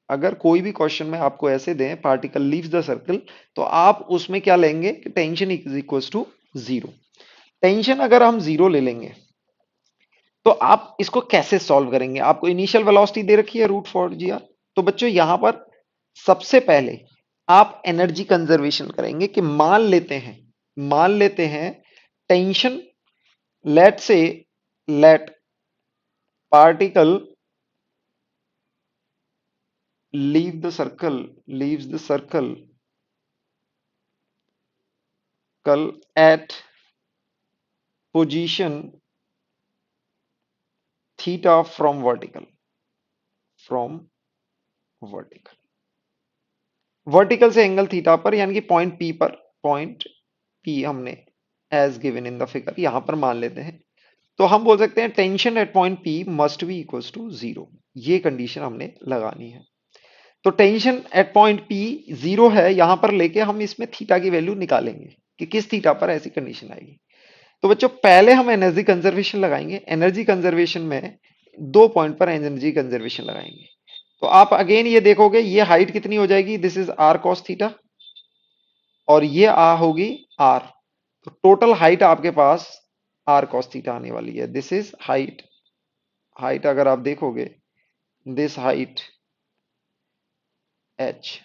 अगर कोई भी क्वेश्चन में आपको ऐसे दें पार्टिकल लीव्स द सर्कल, तो आप उसमें क्या लेंगे कि tension is equal to 0। Tension अगर हम 0 ले लेंगे तो आप इसको कैसे सॉल्व करेंगे, आपको इनिशियल वेलोसिटी दे रखी है √4 g r। तो बच्चों यहां पर सबसे पहले आप एनर्जी कंजर्वेशन करेंगे कि मान लेते हैं tension, let say, let particle leaves the circle at position theta from vertical vertical से एंगल थीटा पर, यानी कि पॉइंट पी पर, पॉइंट पी हमने as given in the figure यहां पर मान लेते हैं। तो हम बोल सकते हैं tension at point P must be equals to zero. ये कंडीशन हमने लगानी है। तो tension at point P zero है, यहां पर लेके हम इसमें थीटा की वैल्यू निकालेंगे कि किस थीटा पर ऐसी कंडीशन आएगी। तो बच्चों पहले हम एनर्जी कंजर्वेशन लगाएंगे। एनर्जी कंजर्वेशन में दो पॉइंट पर एनर्जी कंजर्वेशन लगाएंगे। तो आप अगेन ये देखोगे, ये हाइट कितनी हो जाएगी, this is R cos theta, और ये आ होगी आर। तो टोटल हाइट आपके पास आर कॉस थीटा आने वाली है। This is height. हाइट अगर आप देखोगे, दिस हाइट एच।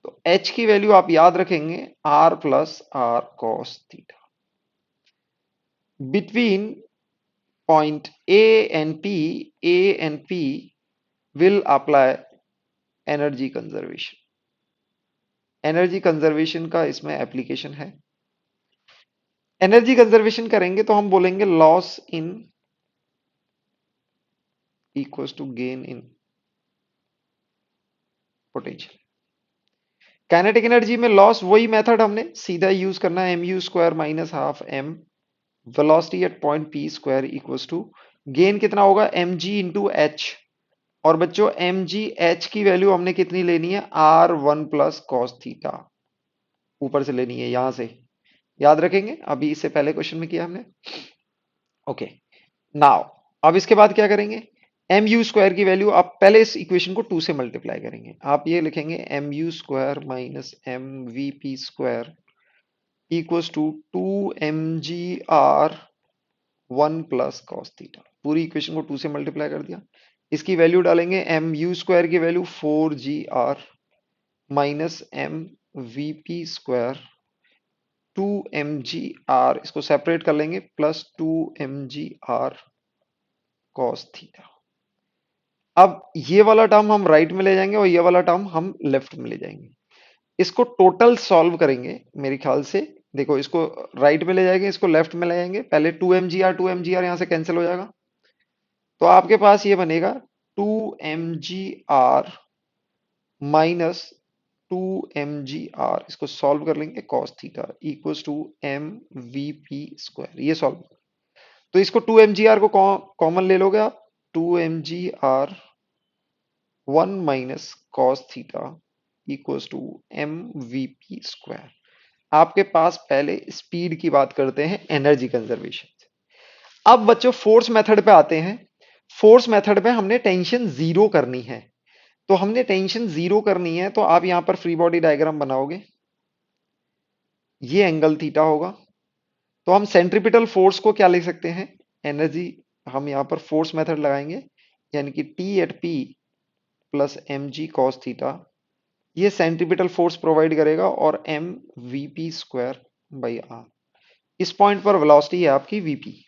तो एच की वैल्यू आप याद रखेंगे R plus R cos theta. Between point A and P will apply energy conservation. Energy conservation का इसमें एप्लीकेशन है। एनर्जी कंजर्वेशन करेंगे तो हम बोलेंगे loss in equals to gain in potential. Kinetic energy में लॉस वही मेथड हमने सीधा यूज करना है, M U square minus half M velocity at point P square equals to gain कितना होगा एम जी इंटू एच। और बच्चों एम जी एच की वैल्यू हमने कितनी लेनी है, R one plus cos theta ऊपर से लेनी है, यहां से याद रखेंगे, अभी इससे पहले क्वेश्चन में किया हमने। ओके नाउ अब इसके बाद क्या करेंगे, एम यू स्क्वायर की वैल्यू आप पहले इस इक्वेशन को 2 से मल्टीप्लाई करेंगे। आप ये लिखेंगे M U square minus M V P square equals to 2 mg r 1 plus cos theta. पूरी इक्वेशन को 2 से मल्टीप्लाई कर दिया। इसकी वैल्यू डालेंगे एम यू स्क्वायर की value 4 g r minus M V P square 2 mg r, इसको सेपरेट कर लेंगे, plus 2 mg r cos theta. अब ये वाला टर्म हम राइट में ले जाएंगे और ये वाला टर्म हम लेफ्ट में ले जाएंगे। इसको टोटल सॉल्व करेंगे मेरे ख्याल से। देखो इसको राइट में ले जाएंगे, इसको लेफ्ट में ले जाएंगे। पहले 2 mg r यहां से कैंसिल हो जाएगा, तो आपके पास ये बनेगा 2 mg r minus 2 mg r, इसको सॉल्व कर लेंगे, cos theta equals to M V P square. ये सॉल्व, तो इसको 2 mg r को कॉमन ले लोगे आप, 2 mg r 1 minus cos theta equals to M V P square. आपके पास पहले स्पीड की बात करते हैं एनर्जी कंजर्वेशन से। अब बच्चों फोर्स मेथड पे आते हैं। फोर्स मेथड पे हमने टेंशन जीरो करनी है। तो हमने टेंशन जीरो करनी है, तो आप यहां पर फ्री बॉडी डायग्राम बनाओगे, ये एंगल थीटा होगा। तो हम सेंट्रीपिटल फोर्स को क्या लिख सकते हैं, एनर्जी, हम यहां पर फोर्स मेथड लगाएंगे, यानी कि T at P plus M G cos theta, ये सेंट्रीपिटल फोर्स प्रोवाइड करेगा, और M V P square by R. इस पॉइंट पर वेलोसिटी है आपकी वीपी।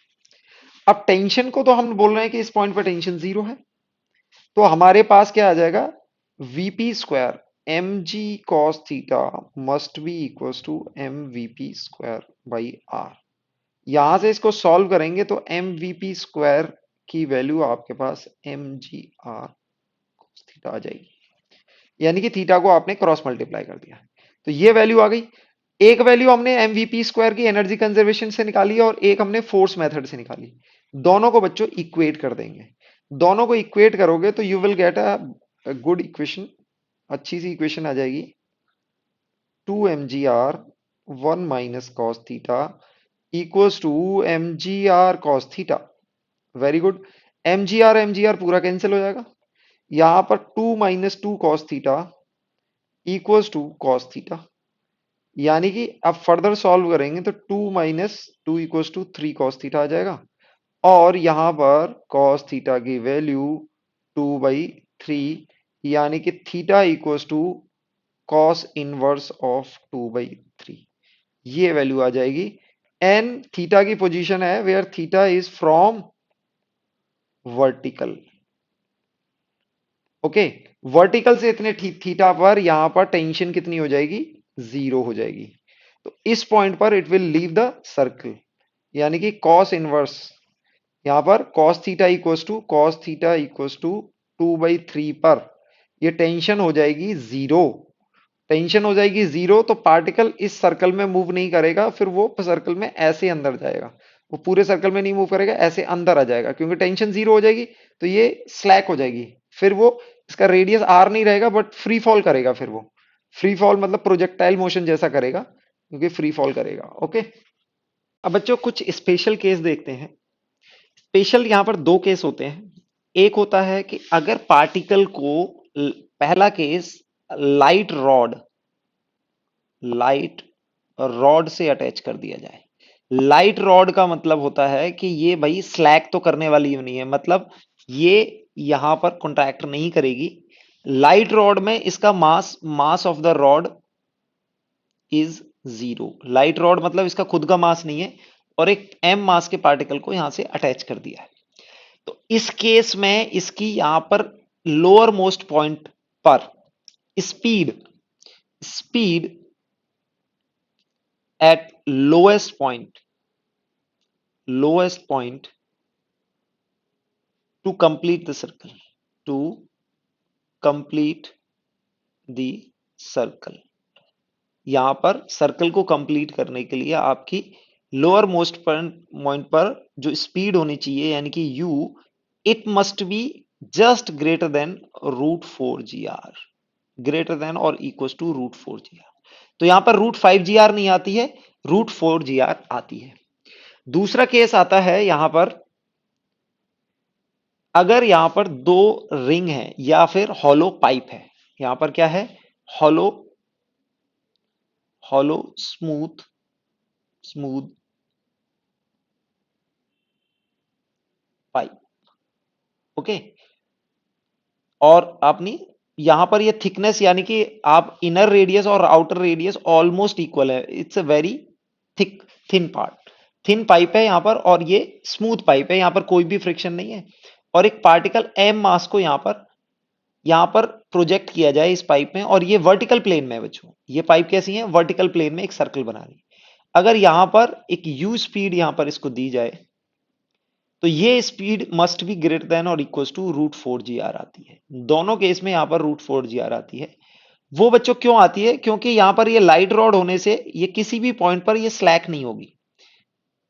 अब टेंशन को तो हम बोल रहे हैं कि इस पॉइंट पर टेंशन जीरो है, तो हमारे पास क्या आ जाएगा, VP square M G cos theta must be equals to M VP square by R. यहां से इसको सॉल्व करेंगे तो एम वीपी स्क्वायर की वैल्यू आपके पास M G R cos theta आ जाएगी, यानी कि थीटा को आपने क्रॉस मल्टीप्लाई कर दिया। तो ये वैल्यू आ गई। एक वैल्यू हमने एमवीपी स्क्वायर की एनर्जी कंजर्वेशन से निकाली और एक हमने फोर्स मेथड से निकाली। दोनों को बच्चों इक्वेट कर देंगे। दोनों को इक्वेट करोगे तो you will get a good equation, अच्छी सी इक्वेशन आ जाएगी। 2 mg r 1 minus cos theta equals to mg r cos theta. Very good. mg r पूरा कैंसिल हो जाएगा। यहां पर 2 minus 2 cos theta equals to cos theta, यानी कि अब फर्दर सॉल्व करेंगे तो 2 minus 2 equals to 3 cos theta आ जाएगा, और यहां पर कॉस थीटा की वैल्यू 2/3, यानी कि theta equals to cos inverse of 2/3। ये वैल्यू आ जाएगी। एन थीटा की पोजीशन है where theta is from vertical. Okay, vertical से इतने थीटा पर यहां पर टेंशन कितनी हो जाएगी, जीरो हो जाएगी। तो इस पॉइंट पर it will leave the circle, यानी कि कॉस इनवर्स, यहां पर कॉस थीटा इक्वस टू 2/3 पर ये टेंशन हो जाएगी जीरो। टेंशन हो जाएगी जीरो तो पार्टिकल इस सर्कल में मूव नहीं करेगा, फिर वो सर्कल में ऐसे अंदर जाएगा, वो पूरे सर्कल में नहीं मूव करेगा, ऐसे अंदर आ जाएगा, क्योंकि टेंशन जीरो हो जाएगी तो ये स्लैक हो जाएगी। फिर वो, इसका रेडियस आर नहीं रहेगा बट फ्री फॉल करेगा, फिर वो फ्री फॉल मतलब प्रोजेक्टाइल मोशन जैसा करेगा, क्योंकि फ्री फॉल करेगा। ओके, अब बच्चों कुछ स्पेशल केस देखते हैं। स्पेशल यहां पर दो केस होते हैं। एक होता है कि अगर पार्टिकल को, पहला case, light rod light rod से अटैच कर दिया जाए। लाइट रॉड का मतलब होता है कि ये भाई स्लैक तो करने वाली नहीं है, मतलब ये यहां पर कॉन्ट्रैक्ट नहीं करेगी। लाइट रॉड में इसका mass of the rod is zero. Light rod मतलब इसका खुद का मास नहीं है, और एक एम मास के पार्टिकल को यहां से अटैच कर दिया है। तो इस केस में इसकी यहां पर लोअर मोस्ट पॉइंट पर speed speed at lowest point to complete the circle to complete the circle। यहां पर सर्कल को कंप्लीट करने के लिए आपकी लोअर मोस्ट पॉइंट पर जो स्पीड होनी चाहिए, यानी कि u, it must be just greater than √4 gr, greater than और इक्वल टू √4 gr। तो यहां पर √5 gr नहीं आती है, √4 gr आती है। दूसरा केस आता है यहां पर, अगर यहां पर दो रिंग है या फिर हॉलो पाइप है। यहां पर क्या है, hollow hollow smooth smooth pipe. Okay, और आपने यहां पर ये थिकनेस, यानी कि आप इनर रेडियस और आउटर रेडियस ऑलमोस्ट इक्वल है, it's a very thick thin part, thin pipe है यहां पर, और ये स्मूथ पाइप है, यहां पर कोई भी फ्रिक्शन नहीं है। और एक पार्टिकल एम मास को यहां पर प्रोजेक्ट किया जाए इस पाइप में, और ये वर्टिकल प्लेन में है बच्चों। ये पाइप कैसी है, वर्टिकल प्लेन में एक सर्कल बना रही है। अगर यहां पर एक यू स्पीड यहां पर इसको दी जाए, तो ये speed must be greater than और इक्वल टू √4 gr आती है। दोनों केस में यहां पर √4 gr आती है। वो बच्चों क्यों आती है, क्योंकि यहां पर ये लाइट रॉड होने से ये किसी भी पॉइंट पर ये स्लैक नहीं होगी।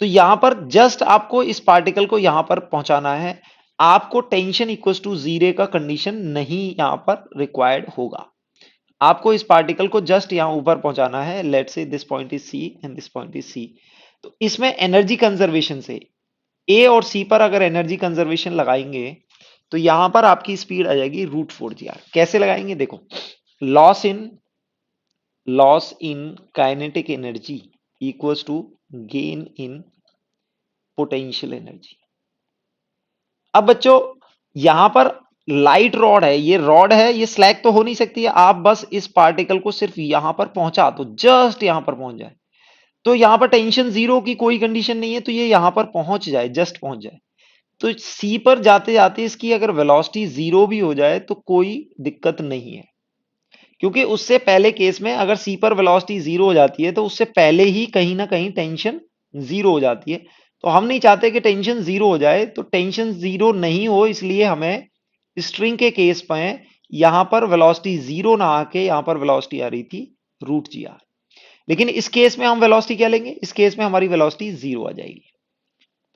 तो यहां पर जस्ट आपको इस पार्टिकल को यहां पर पहुंचाना है, आपको टेंशन इक्वल टू जीरो का कंडीशन नहीं यहां पर रिक्वायर्ड होगा। आपको इस पार्टिकल को जस्ट यहां ऊपर पहुंचाना है। Let's say this point is C and this point is C. तो इसमें एनर्जी कंजर्वेशन से, ए और सी पर अगर एनर्जी कंजर्वेशन लगाएंगे, तो यहां पर आपकी स्पीड आ जाएगी √4 gr। कैसे लगाएंगे देखो, loss in kinetic energy equals to gain in potential energy. अब बच्चों यहां पर लाइट रॉड है, ये रॉड है, ये स्लैग तो हो नहीं सकती है। आप बस इस पार्टिकल को सिर्फ यहां पर पहुंचा दो, जस्ट यहां पर पहुंच जाए, तो यहां पर टेंशन जीरो की कोई कंडीशन नहीं है, तो ये यहां पर पहुंच जाए, जस्ट पहुंच जाए। तो सी पर जाते जाते इसकी अगर वेलोसिटी जीरो भी हो जाए तो कोई दिक्कत नहीं है, क्योंकि उससे पहले केस में अगर सी पर वेलोसिटी जीरो हो जाती है तो उससे पहले ही कहीं ना कहीं टेंशन जीरो हो जाती है। तो हम नहीं चाहते कि टेंशन जीरो हो जाए, तो टेंशन जीरो नहीं हो, इसलिए हमें स्ट्रिंग के केस में यहां पर वेलोसिटी जीरो ना आके यहां पर वेलोसिटी आ रही थी √gr। लेकिन इस केस में हम वेलोसिटी क्या लेंगे, इस केस में हमारी वेलोसिटी जीरो आ जाएगी।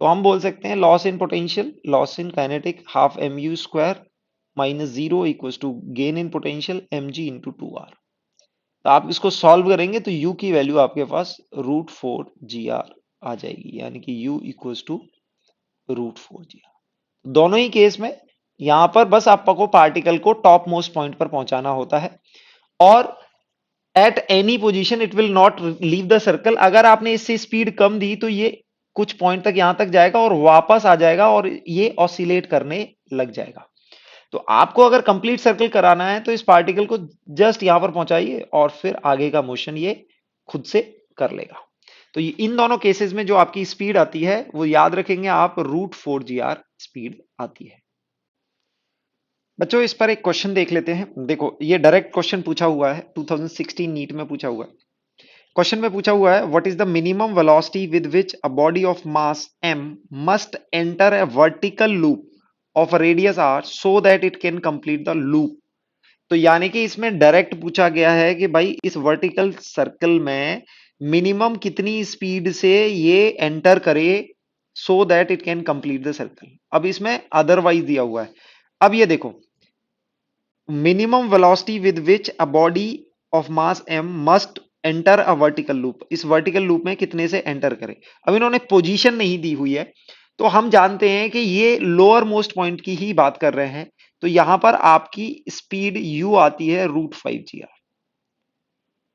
तो हम बोल सकते हैं loss in potential, loss in kinetic half mu² minus zero equal to gain in potential mg/2r। तो आप इसको सॉल्व करेंगे तो u की वैल्यू आपके पास √4 gr आ जाएगी, यानी कि u इक्वल टू √4 gr। दोनों ही केस में यहां पर बस आपको पार्टिकल को टॉप मोस्ट पॉइंट पर पहुंचाना होता है, और at any position it will not leave the circle. अगर आपने इससे स्पीड कम दी तो ये कुछ पॉइंट तक यहां तक जाएगा और वापस आ जाएगा, और ये ऑसिलेट करने लग जाएगा। तो आपको अगर कंप्लीट सर्कल कराना है तो इस पार्टिकल को जस्ट यहां पर पहुंचाइए, और फिर आगे का मोशन ये खुद से कर लेगा। तो ये इन दोनों केसेस में जो आपकी स्पीड आती है वो याद रखेंगे आप, √4 gr स्पीड आती है। बच्चों इस पर एक क्वेश्चन देख लेते हैं। देखो ये डायरेक्ट क्वेश्चन पूछा हुआ है, 2016 नीट में पूछा हुआ है। क्वेश्चन में पूछा हुआ है what is the minimum velocity with which a body of mass m must enter a vertical loop of radius r so that it can complete the loop. तो यानी कि इसमें डायरेक्ट पूछा गया है कि भाई इस वर्टिकल सर्कल में मिनिमम कितनी स्पीड से ये एंटर करे so that it can complete the circle. अब इसमें अदरवाइज दिया हुआ है। अब ये देखो minimum velocity with which a body of mass m must enter a vertical loop, इस वर्टिकल लूप में कितने से एंटर करे। अब इन्होंने पोजीशन नहीं दी हुई है, तो हम जानते हैं कि ये लोअर मोस्ट पॉइंट की ही बात कर रहे हैं। तो यहां पर आपकी स्पीड u आती है √5 g r।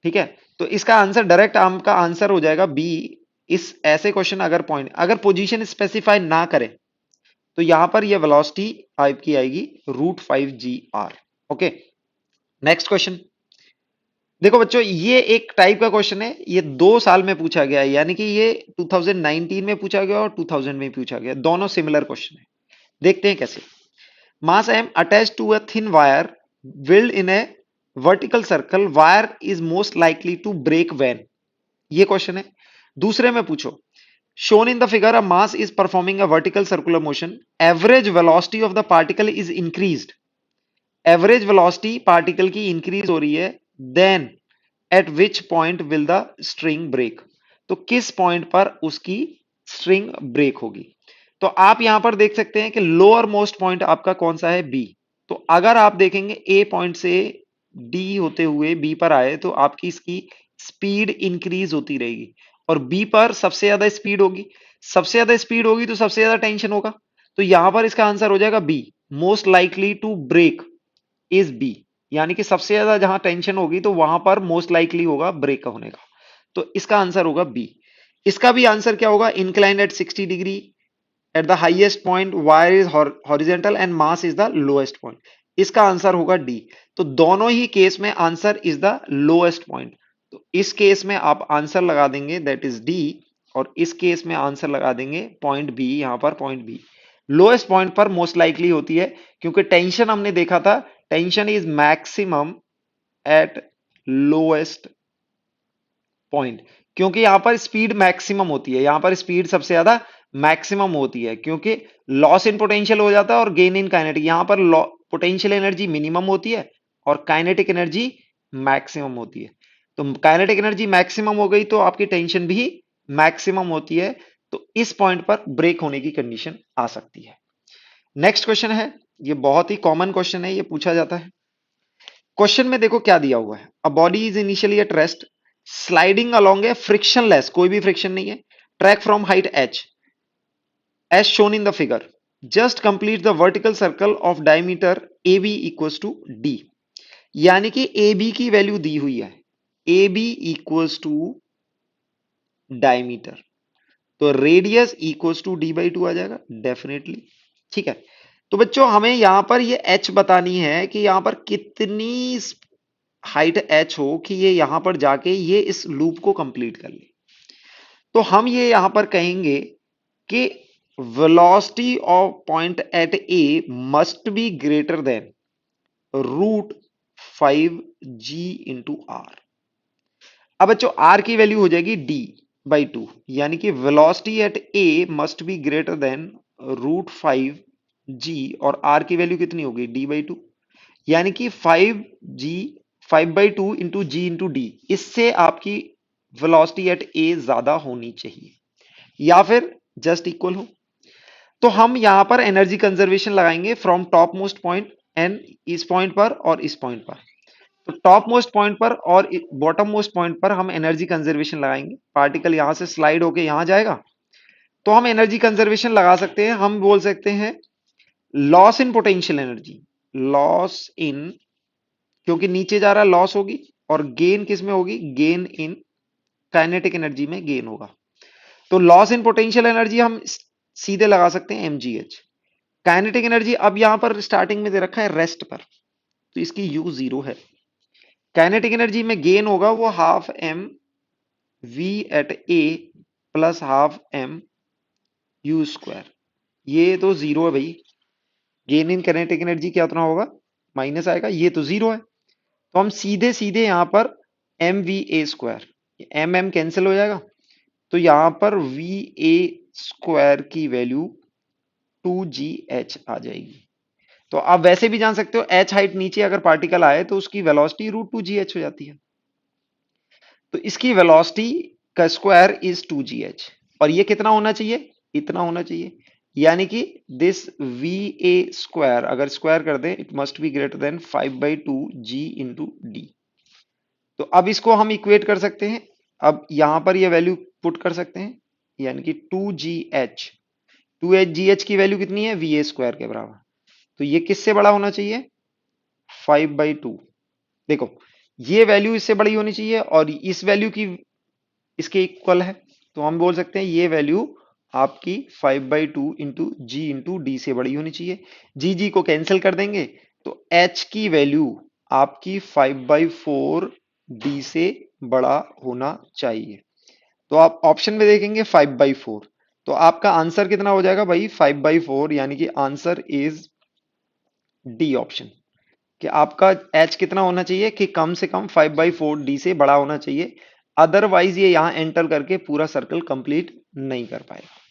ठीक है, तो इसका आंसर डायरेक्ट आपका आंसर हो जाएगा बी। इस ऐसे क्वेश्चन अगर पोजीशन स्पेसिफाई ना करे तो यहां पर यह वेलोसिटी आपकी आएगी √5 g r। Okay, next question. देखो बच्चों ये एक टाइप का क्वेश्चन है, ये 2 साल में पूछा गया है, यानी कि ये 2019 में पूछा गया और 2000 में पूछा गया, दोनों सिमिलर क्वेश्चन है। देखते हैं कैसे। Mass m attach to a thin wire whirled in a vertical circle, wire is most likely to break when. ये क्वेश्चन है। दूसरे में पूछो shown in the figure a mass is performing a vertical circular motion, average velocity of the particle is increased। Average velocity particle की इंक्रीज हो रही है, then at which point will the string break. तो किस पॉइंट पर उसकी स्ट्रिंग ब्रेक होगी। तो आप यहां पर देख सकते हैं कि लोअर मोस्ट पॉइंट आपका कौन सा है, बी। तो अगर आप देखेंगे ए पॉइंट से डी होते हुए बी पर आए तो आपकी इसकी स्पीड इंक्रीज होती रहेगी, और बी पर सबसे ज्यादा स्पीड होगी। सबसे ज्यादा स्पीड होगी तो सबसे ज्यादा टेंशन होगा। तो यहां पर इसका आंसर हो जाएगा B, most likely to break is B. यानी कि सबसे ज्यादा जहां टेंशन होगी तो वहां पर मोस्ट लाइकली होगा ब्रेक होने का। तो इसका आंसर होगा बी। इसका भी आंसर क्या होगा, inclined at 60 degree at the highest point wire is horizontal and mass is the lowest point. इसका आंसर होगा डी। तो दोनों ही केस में answer is the lowest point. तो इस केस में आप आंसर लगा देंगे दैट इज डी, और इस केस में आंसर लगा देंगे पॉइंट बी। यहां पर पॉइंट बी लोएस्ट पॉइंट पर मोस्ट लाइकली होती है, क्योंकि टेंशन हमने देखा था, tension is maximum at lowest point. क्योंकि यहां पर स्पीड मैक्सिमम होती है, यहां पर स्पीड सबसे ज्यादा मैक्सिमम होती है, क्योंकि लॉस इन पोटेंशियल हो जाता है और गेन इन काइनेटिक। यहां पर पोटेंशियल एनर्जी मिनिमम होती है और काइनेटिक एनर्जी मैक्सिमम होती है। तो काइनेटिक एनर्जी मैक्सिमम हो गई तो आपकी टेंशन भी मैक्सिमम होती है। तो इस पॉइंट पर ब्रेक होने की कंडीशन आ सकती है। नेक्स्ट क्वेश्चन है, ये बहुत ही कॉमन क्वेश्चन है, ये पूछा जाता है। क्वेश्चन में देखो क्या दिया हुआ है, a body is initially at rest sliding along A frictionless, कोई भी फ्रिक्शन नहीं है, track from height h as shown in the figure, just complete the vertical circle of diameter AB equals to d। यानी कि AB की वैल्यू दी हुई है, AB equals to डायमीटर, तो रेडियस इक्वल्स टू d/2 आ जाएगा डेफिनेटली। ठीक है, तो बच्चों हमें यहां पर ये h बतानी है कि यहां पर कितनी हाइट h हो कि ये यहां पर जाके ये इस लूप को कंप्लीट कर ले। तो हम ये यहां पर कहेंगे कि velocity of point at A must be greater than √5g/r। अब बच्चों r की वैल्यू हो जाएगी d/2, यानी कि velocity eight A must be greater then √5g, और r की वैल्यू कितनी होगी d/2, यानी कि 5 इंटू जी इंटू डी। इससे आपकी वेलोसिटी एट ए ज्यादा होनी चाहिए या फिर जस्ट इक्वल हो। तो हम यहां पर एनर्जी कंजर्वेशन लगाएंगे from top most point and इस पॉइंट पर और इस पॉइंट पर। तो टॉप मोस्ट पॉइंट पर और बॉटम मोस्ट पॉइंट पर हम एनर्जी कंजर्वेशन लगाएंगे। पार्टिकल यहां से स्लाइड होके यहां जाएगा तो हम एनर्जी कंजर्वेशन लगा सकते हैं। हम बोल सकते हैं loss in potential energy, loss इन, क्योंकि नीचे जा रहा लॉस होगी, और गेन किस में होगी, गेन इन काइनेटिक एनर्जी में गेन होगा। तो लॉस इन पोटेंशियल एनर्जी हम सीधे लगा सकते हैं mgh। काइनेटिक एनर्जी अब यहां पर स्टार्टिंग में दे रखा है रेस्ट पर, तो इसकी u 0 है। काइनेटिक एनर्जी में गेन होगा वो half m v at a plus half m u square, ये तो 0 है भाई। गेन इन काइनेटिक एनर्जी क्या उतना होगा, माइनस आएगा, ये तो जीरो है। तो हम सीधे सीधे यहां पर M V A square, M M cancel हो जाएगा, तो यहां पर वी ए स्क्वायर की वैल्यू 2gh आ जाएगी। तो आप वैसे भी जान सकते हो h हाइट नीचे अगर पार्टिकल आए तो उसकी वेलोसिटी √2gh हो जाती है। तो इसकी वेलोसिटी का स्क्वायर इज 2gh, और ये कितना होना चाहिए, इतना होना चाहिए। यानी कि दिस वी ए स्क्वायर अगर स्क्वायर कर दें, it must be greater then 5/2 g into D. तो अब इसको हम इक्वेट कर सकते हैं, अब यहां पर ये वैल्यू पुट कर सकते हैं, यानी कि 2gh, 2gh की वैल्यू कितनी है, वी ए स्क्वायर के बराबर। तो ये किससे बड़ा होना चाहिए, 5/2। देखो ये वैल्यू इससे बड़ी होनी चाहिए और इस वैल्यू की इसके इक्वल है, तो हम बोल सकते हैं ये वैल्यू आपकी 5/2 इंटू जी इंटू डी से बड़ी होनी चाहिए। जी जी को कैंसिल कर देंगे तो एच की वैल्यू आपकी 5/4 डी से बड़ा होना चाहिए। तो आप ऑप्शन में देखेंगे 5/4, तो आपका आंसर कितना हो जाएगा भाई, 5/4, यानी कि आंसर इज डी ऑप्शन, कि आपका एच कितना होना चाहिए कि कम से कम 5/4 डी से बड़ा होना चाहिए, अदरवाइज ये यहां एंटर करके पूरा सर्कल कंप्लीट नहीं कर पाएगा।